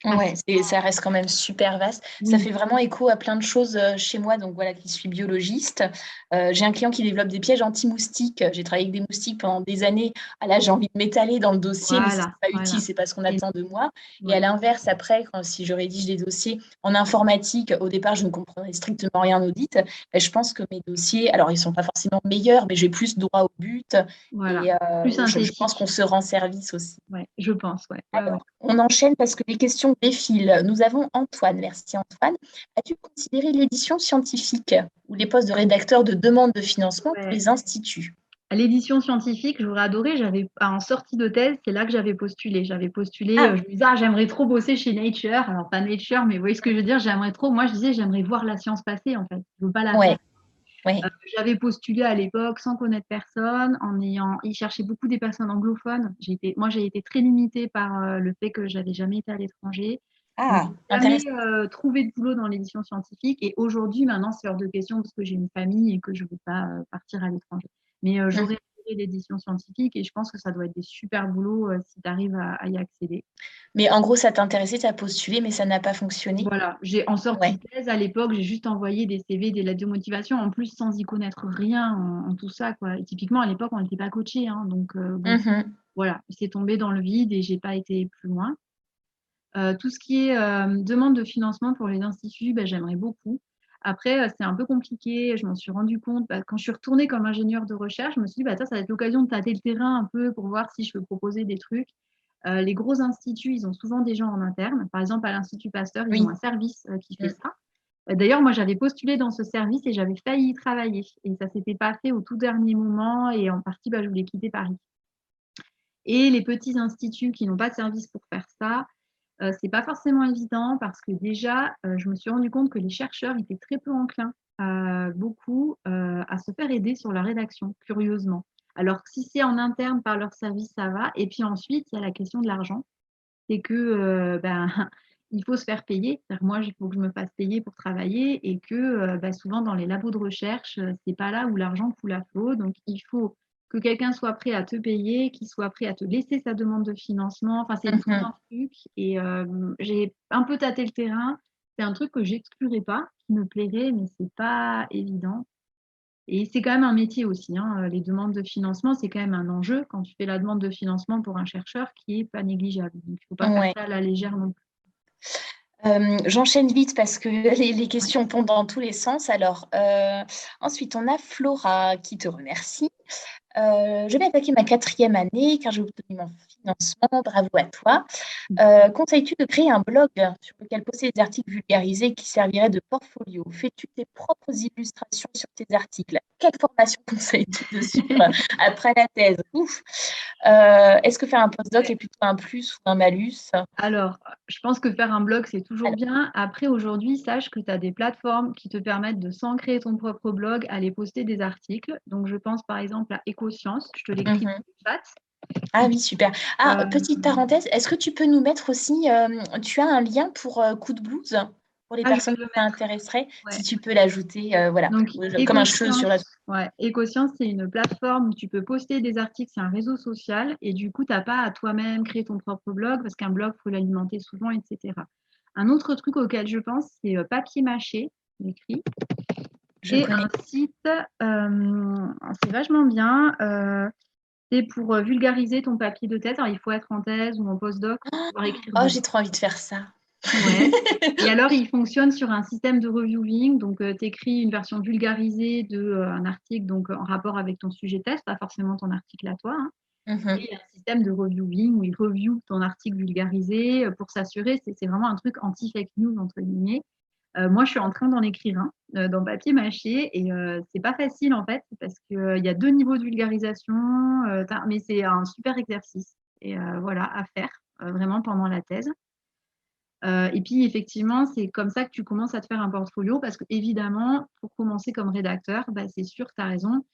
Ouais, ça reste quand même super vaste. Ça Oui, fait vraiment écho à plein de choses chez moi, donc voilà, qui suis biologiste. J'ai un client qui développe des pièges anti-moustiques. J'ai travaillé avec des moustiques pendant des années. Ah là, j'ai envie de m'étaler dans le dossier, mais c'est voilà, pas utile, voilà. c'est pas ce qu'on Et- attend de moi. Et ouais. à l'inverse, après, si je rédige des dossiers en informatique, au départ, je ne comprenais strictement rien au audit. Je pense que mes dossiers, alors ils sont pas forcément meilleurs, mais j'ai plus droit au but. Voilà, Et plus je pense qu'on synthétique. se rend service aussi. Ouais, je pense, ouais. Ouais, ouais. On enchaîne parce que les questions défilent. Nous avons Antoine. Merci Antoine. As-tu considéré l'édition scientifique ou les postes de rédacteur de demande de financement pour Ouais. les instituts? À l'édition scientifique, j'aurais adoré. En sortie de thèse, c'est là que j'avais postulé. J'avais postulé, Ah, je me disais, j'aimerais trop bosser chez Nature. Alors, pas Nature, mais vous voyez ce que je veux dire, j'aimerais trop. Moi, je disais, j'aimerais voir la science passer, en fait. Je veux pas la faire. ouais, ouais. J'avais postulé à l'époque sans connaître personne, ils cherchaient beaucoup des personnes anglophones. Moi, j'ai été très limitée par le fait que j'avais jamais été à l'étranger. Donc, Ah, j'ai jamais intéressant. trouvé de boulot dans l'édition scientifique. Et aujourd'hui, maintenant, c'est hors de question parce que j'ai une famille et que je ne veux pas partir à l'étranger. Mais j'aurais adoré l'édition scientifique et je pense que ça doit être des super boulots si tu arrives à y accéder. Mais en gros, ça t'intéressait, tu as postulé, mais ça n'a pas fonctionné. Voilà, en sortie Ouais. de thèse à l'époque, j'ai juste envoyé des CV, des lettres de motivation, en plus sans y connaître rien en tout ça, quoi. Et typiquement, à l'époque, on n'était pas coaché, hein, donc bon, Mhm. voilà, c'est tombé dans le vide et j'ai pas été plus loin. Tout ce qui est demande de financement pour les instituts, j'aimerais beaucoup. Après, c'est un peu compliqué, je m'en suis rendu compte. Quand je suis retournée comme ingénieure de recherche, je me suis dit, ça va être l'occasion de tâter le terrain un peu pour voir si je peux proposer des trucs. Les gros instituts, ils ont souvent des gens en interne. Par exemple, à l'Institut Pasteur, ils ont Oui. un service qui fait Mm. ça. D'ailleurs, moi, j'avais postulé dans ce service et j'avais failli y travailler. Et ça ne s'était pas fait au tout dernier moment. Et en partie, je voulais quitter Paris. Et les petits instituts qui n'ont pas de service pour faire ça, c'est pas forcément évident parce que déjà, je me suis rendu compte que les chercheurs étaient très peu enclins, beaucoup, à se faire aider sur la rédaction, curieusement. Alors que si c'est en interne par leur service, ça va. Et puis ensuite, il y a la question de l'argent. C'est que il faut se faire payer. Moi, il faut que je me fasse payer pour travailler et que souvent dans les labos de recherche, c'est pas là où l'argent coule à flot. Donc, il faut que quelqu'un soit prêt à te payer, qu'il soit prêt à te laisser sa demande de financement. Enfin, c'est tout Mhm. un truc. Et j'ai un peu tâté le terrain. C'est un truc que j'exclurais pas, qui me plairait, mais c'est pas évident. Et c'est quand même un métier aussi, hein. Les demandes de financement, c'est quand même un enjeu quand tu fais la demande de financement pour un chercheur qui n'est pas négligeable. Donc, il ne faut pas faire Ouais. ça à la légère non plus. J'enchaîne vite parce que les questions tombent dans tous les sens. Alors, ensuite, on a Flora qui te remercie. Je vais attaquer ma 4e année car j'ai obtenu mon financement. Bravo à toi. Conseilles-tu de créer un blog sur lequel poster des articles vulgarisés qui serviraient de portfolio? Fais-tu tes propres illustrations sur tes articles? Quelle formation conseilles-tu de suivre après la thèse? Ouf. Est-ce que faire un postdoc est plutôt un plus ou un malus? Alors, je pense que faire un blog, c'est toujours Alors, bien. Après, aujourd'hui, sache que tu as des plateformes qui te permettent de, sans créer ton propre blog, aller poster des articles. Donc, je pense par exemple à Ecoscience, je te l'écris dans mhm. le chat. Ah oui, super. Ah, Euh, petite parenthèse, est-ce que tu peux nous mettre aussi, tu as un lien pour Coup de blues pour les je vais personnes le qui ça mettre. intéresserait, Ouais. si tu peux l'ajouter, voilà, Donc, comme un cheveu sur la. Ecoscience, ouais. Ecoscience, c'est une plateforme où tu peux poster des articles, c'est un réseau social, et du coup, tu n'as pas à toi-même créer ton propre blog, parce qu'un blog, il faut l'alimenter souvent, etc. Un autre truc auquel je pense, c'est Papier Mâché, écrit. Je C'est connais. un site, c'est vachement bien. C'est pour vulgariser ton papier de thèse. Alors, il faut être en thèse ou en postdoc pour pouvoir écrire Oh, dedans. j'ai trop envie de faire ça. Ouais. Et alors, il fonctionne sur un système de reviewing. Donc, tu écris une version vulgarisée d'un article donc, en rapport avec ton sujet test, pas forcément ton article à toi. Hein. Mhm. Et un système de reviewing où il review ton article vulgarisé pour s'assurer. C'est vraiment un truc anti-fake news, entre guillemets. Moi, je suis en train d'en écrire un dans papier mâché et c'est pas facile en fait parce qu'il y a 2 niveaux de vulgarisation, mais c'est un super exercice et voilà à faire vraiment pendant la thèse. Et puis effectivement, c'est comme ça que tu commences à te faire un portfolio parce que évidemment, pour commencer comme rédacteur, bah, c'est sûr, tu as raison,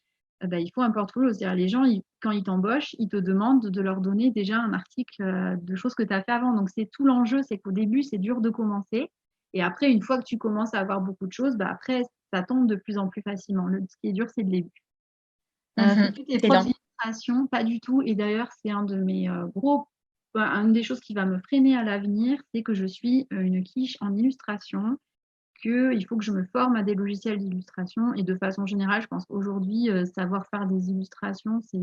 bah, il faut un portfolio. C'est-à-dire les gens, quand ils t'embauchent, ils te demandent de leur donner déjà un article de choses que tu as fait avant. Donc c'est tout l'enjeu, c'est qu'au début, c'est dur de commencer. Et après, une fois que tu commences à avoir beaucoup de choses, bah, après, ça tombe de plus en plus facilement. Ce qui est dur, c'est le début. Fais-tu tes Excellent. propres illustrations? Pas du tout. Et d'ailleurs, c'est un de mes une des choses qui va me freiner à l'avenir, c'est que je suis une quiche en illustration, qu'il faut que je me forme à des logiciels d'illustration. Et de façon générale, je pense qu'aujourd'hui, savoir faire des illustrations, c'est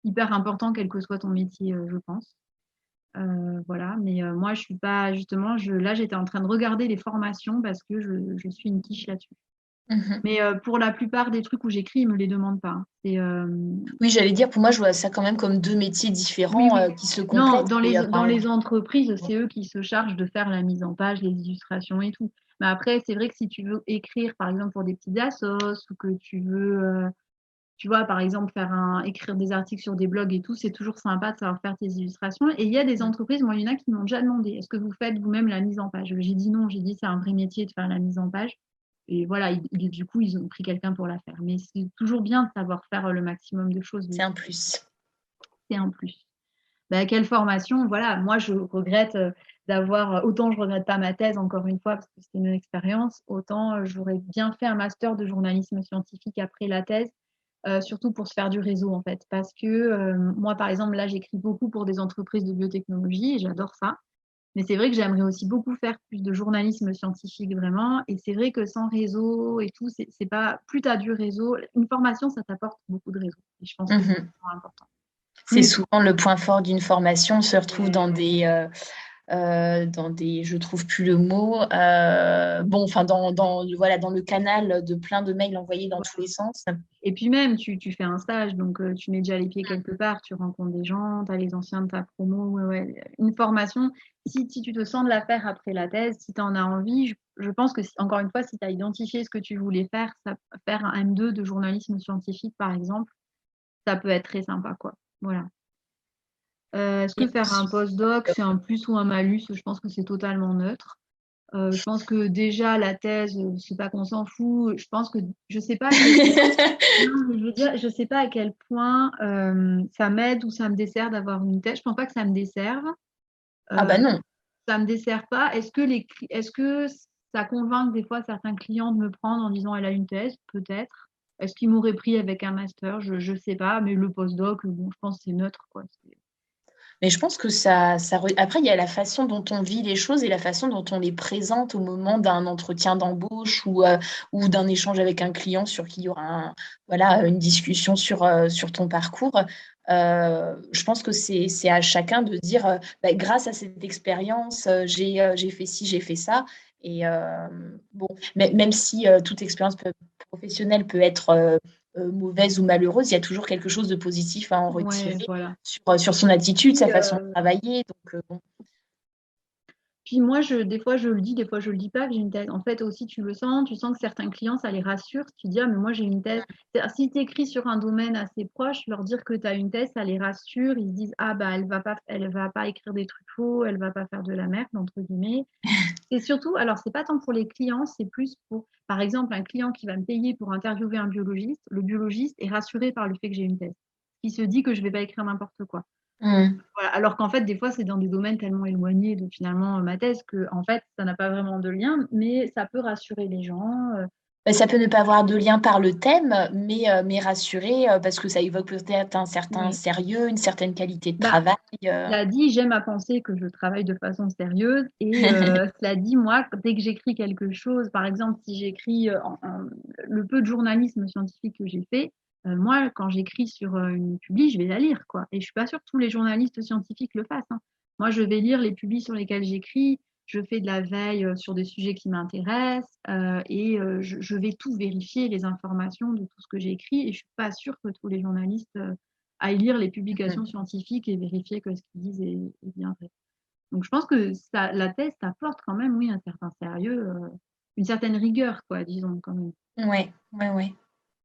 hyper important, quel que soit ton métier, je pense. Voilà, mais moi, je suis pas, justement, là, j'étais en train de regarder les formations parce que je suis une quiche là-dessus. Mhm. Mais pour la plupart des trucs où j'écris, ils ne me les demandent pas. Hein. Oui, j'allais dire, pour moi, je vois ça quand même comme deux métiers Oui, différents oui. qui se Non, complètent. dans Et, dans enfin, les entreprises, c'est eux qui se chargent de faire la mise en page, les illustrations et tout. Mais après, c'est vrai que si tu veux écrire, par exemple, pour des petites assos ou que tu veux, tu vois, par exemple, écrire des articles sur des blogs et tout, c'est toujours sympa de savoir faire tes illustrations. Et il y a des entreprises, moi, il y en a qui m'ont déjà demandé, est-ce que vous faites vous-même la mise en page? J'ai dit non, j'ai dit c'est un vrai métier de faire la mise en page. Et voilà, du coup, ils ont pris quelqu'un pour la faire. Mais c'est toujours bien de savoir faire le maximum de choses. c'est un plus. C'est un plus. Bah, quelle formation, voilà, moi je regrette autant je regrette pas ma thèse encore une fois parce que c'était une expérience, autant j'aurais bien fait un master de journalisme scientifique après la thèse, surtout pour se faire du réseau en fait, parce que moi par exemple là j'écris beaucoup pour des entreprises de biotechnologie et j'adore ça, mais c'est vrai que j'aimerais aussi beaucoup faire plus de journalisme scientifique vraiment, et c'est vrai que sans réseau et tout, c'est pas, plus tu as du réseau, une formation ça t'apporte beaucoup de réseau, et je pense que c'est Mhm. vraiment important. C'est Plus souvent le point fort d'une formation. On se retrouve dans des, je trouve plus le mot, bon, enfin, voilà, dans le canal de plein de mails envoyés dans tous les sens. Et puis même, tu fais un stage, donc tu mets déjà les pieds quelque part, tu rencontres des gens, tu as les anciens de ta promo. Ouais, ouais. Une formation, si tu te sens de la faire après la thèse, si tu en as envie, je pense que, encore une fois, si tu as identifié ce que tu voulais faire, faire un M2 de journalisme scientifique, par exemple, ça peut être très sympa, quoi. Voilà. Est-ce que Et faire un postdoc, c'est un plus ou un malus? Je pense que c'est totalement neutre. Je pense que déjà, la thèse, c'est pas qu'on s'en fout. Je pense que je sais pas à quel non, mais je veux dire, je sais pas à quel point ça m'aide ou ça me dessert d'avoir une thèse. Je pense pas que ça me desserve. Ah Euh, bah non. Ça me dessert pas. Est-ce que ça convainc des fois certains clients de me prendre en disant elle a une thèse? Peut-être. Est-ce qu'ils m'auraient pris avec un master? Je sais pas. Mais le postdoc, bon, je pense que c'est neutre, quoi. Mais je pense que après, il y a la façon dont on vit les choses et la façon dont on les présente au moment d'un entretien d'embauche ou d'un échange avec un client sur qui il y aura voilà, une discussion sur ton parcours. Je pense que c'est à chacun de dire, bah, grâce à cette expérience, j'ai fait ci, j'ai fait ça. Et bon, même si toute expérience professionnelle peut être mauvaise ou malheureuse, il y a toujours quelque chose de positif à en Ouais, retirer voilà. sur son attitude, sa Puis, façon de travailler. Donc, bon. Puis moi, des fois, je le dis, des fois, je le dis pas que j'ai une thèse. En fait, aussi, tu sens que certains clients, ça les rassure. Tu dis, ah, mais moi, j'ai une thèse. Si tu écris sur un domaine assez proche, leur dire que tu as une thèse, ça les rassure. Ils se disent, ah, bah, elle va pas écrire des trucs faux, elle va pas faire de la merde, entre guillemets. Et surtout, alors, c'est pas tant pour les clients, c'est plus pour, par exemple, un client qui va me payer pour interviewer un biologiste. Le biologiste est rassuré par le fait que j'ai une thèse. Il se dit que je vais pas écrire n'importe quoi. Mm. Voilà. Alors qu'en fait, des fois, c'est dans des domaines tellement éloignés de finalement ma thèse que, en fait, ça n'a pas vraiment de lien, mais ça peut rassurer les gens. Ben, ça peut ne pas avoir de lien par le thème, mais rassurer parce que ça évoque peut-être un certain Oui. sérieux, une certaine qualité de Bah, travail. cela dit, j'aime à penser que je travaille de façon sérieuse et cela dit, moi, dès que j'écris quelque chose, par exemple, si j'écris le peu de journalisme scientifique que j'ai fait, moi, quand j'écris sur une publi, je vais la lire, quoi. Et je suis pas sûre que tous les journalistes scientifiques le fassent. Hein. Moi, je vais lire les publis sur lesquels j'écris. je fais de la veille sur des sujets qui m'intéressent et je vais tout vérifier, les informations de tout ce que j'ai écrit. Et je ne suis pas sûre que tous les journalistes aillent lire les publications scientifiques et vérifier que ce qu'ils disent est bien vrai. Donc, je pense que la thèse t'apporte quand même, oui, un certain sérieux, une certaine rigueur, quoi, disons, quand même. Ouais.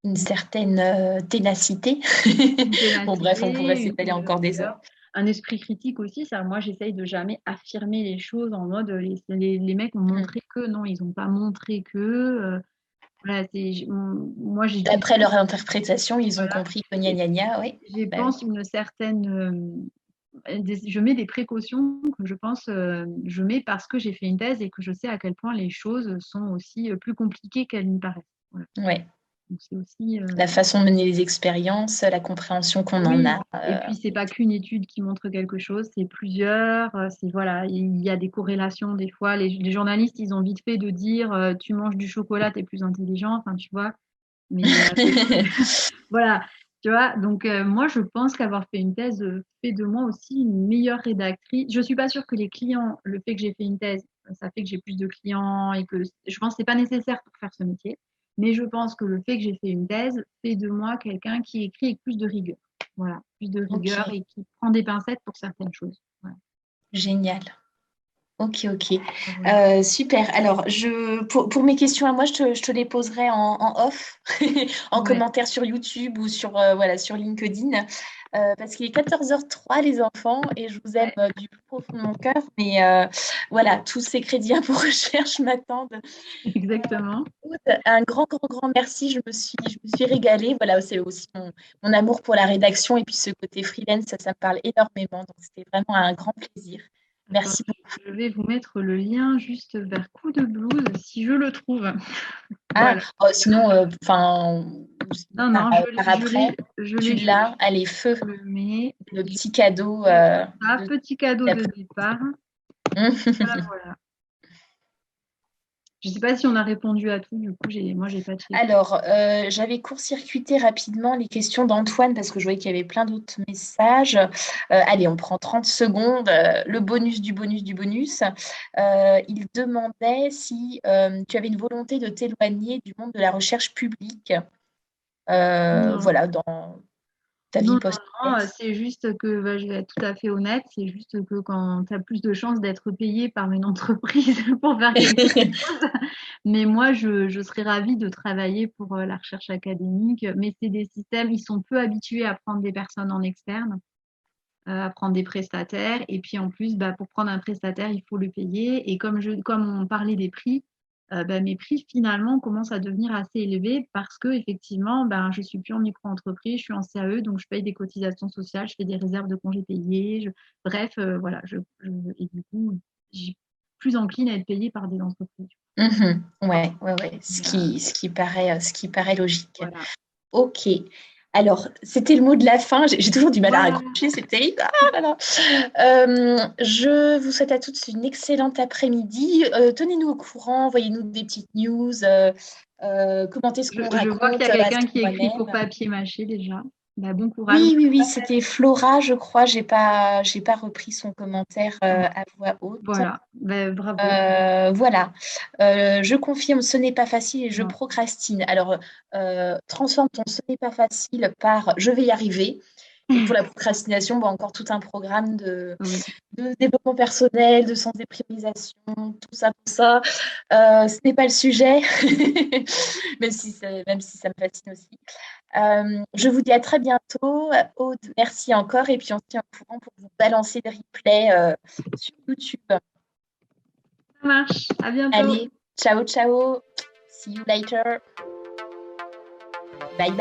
Une certaine ténacité. Bon, bref, on pourrait s'étaler encore des heures. Un esprit critique aussi, ça, moi, j'essaye de jamais affirmer les choses en mode les mecs ont montré que, non, ils n'ont pas montré que. Voilà, moi, d'après leur interprétation, ils ont compris que gna gna, oui. Je pense une certaine... je mets des précautions que je pense je mets parce que j'ai fait une thèse et que je sais à quel point les choses sont aussi plus compliquées qu'elles n'y paraissent. Voilà. Ouais. Donc, c'est aussi la façon de mener les expériences, la compréhension qu'on en a. Et puis c'est pas qu'une étude qui montre quelque chose, c'est plusieurs. C'est voilà, il y a des corrélations des fois. Les journalistes, ils ont vite fait de dire tu manges du chocolat, t'es plus intelligent. Enfin, tu vois. Mais voilà. Tu vois, donc moi, je pense qu'avoir fait une thèse fait de moi aussi une meilleure rédactrice. Je suis pas sûre que les clients, le fait que j'ai fait une thèse, ça fait que j'ai plus de clients et que je pense que c'est pas nécessaire pour faire ce métier. Mais je pense que le fait que j'ai fait une thèse fait de moi quelqu'un qui écrit avec plus de rigueur. Voilà, plus de rigueur et qui prend des pincettes pour certaines choses. Voilà. Génial. Ok. Super. Alors, pour mes questions à moi, je te les poserai en off, en commentaire sur YouTube ou sur LinkedIn. Parce qu'il est 14h03, les enfants, et je vous aime du plus profond de mon cœur. Mais voilà, tous ces crédits impôts recherche m'attendent. Exactement. Un grand merci. Je me suis régalée. Voilà, c'est aussi mon amour pour la rédaction et puis ce côté freelance, ça me parle énormément. Donc, c'était vraiment un grand plaisir. Merci beaucoup. Je vais vous mettre le lien juste vers Coup de Blues si je le trouve. Voilà. Sinon, après, tu l'as, allez, feu. Le petit cadeau. Petit cadeau de départ. Voilà. Je ne sais pas si on a répondu à tout, du coup, moi, j'ai pas checké. Alors, j'avais court-circuité rapidement les questions d'Antoine parce que je voyais qu'il y avait plein d'autres messages. Allez, on prend 30 secondes. Le bonus du bonus du bonus. Il demandait si tu avais une volonté de t'éloigner du monde de la recherche publique. Voilà, dans ta vie post-thèse. Non, c'est juste que, je vais être tout à fait honnête, c'est juste que quand tu as plus de chances d'être payé par une entreprise pour faire quelque chose, mais moi, je serais ravie de travailler pour la recherche académique, mais c'est des systèmes, ils sont peu habitués à prendre des personnes en externe, à prendre des prestataires, et puis en plus, pour prendre un prestataire, il faut le payer, et comme on parlait des prix, mes prix finalement commencent à devenir assez élevés parce que effectivement, je suis plus en micro-entreprise, je suis en CAE, donc je paye des cotisations sociales, je fais des réserves de congés payés, bref, voilà, et du coup, je suis plus encline à être payée par des entreprises. Ouais. Ce qui paraît logique. Voilà. Ok. Alors, c'était le mot de la fin. J'ai toujours du mal à raccrocher, c'est terrible. Je vous souhaite à tous une excellente après-midi. Tenez-nous au courant, envoyez-nous des petites news, commentez ce qu'on raconte. Je vois qu'il y a quelqu'un qui écrit pour papier mâché déjà. Bon courage. Oui, c'était Flora, je crois. J'ai pas repris son commentaire à voix haute. Voilà, bravo. Voilà, je confirme, ce n'est pas facile et je procrastine. Alors, transforme ton ce n'est pas facile par je vais y arriver. Et pour la procrastination, encore tout un programme de développement personnel, de sens des priorisation, tout ça. Ce n'est pas le sujet, même si ça me fascine aussi. Je vous dis à très bientôt. Aude, merci encore. Et puis, on se tient au courant pour vous balancer des replays sur YouTube. Ça marche. À bientôt. Allez, ciao. See you later. Bye.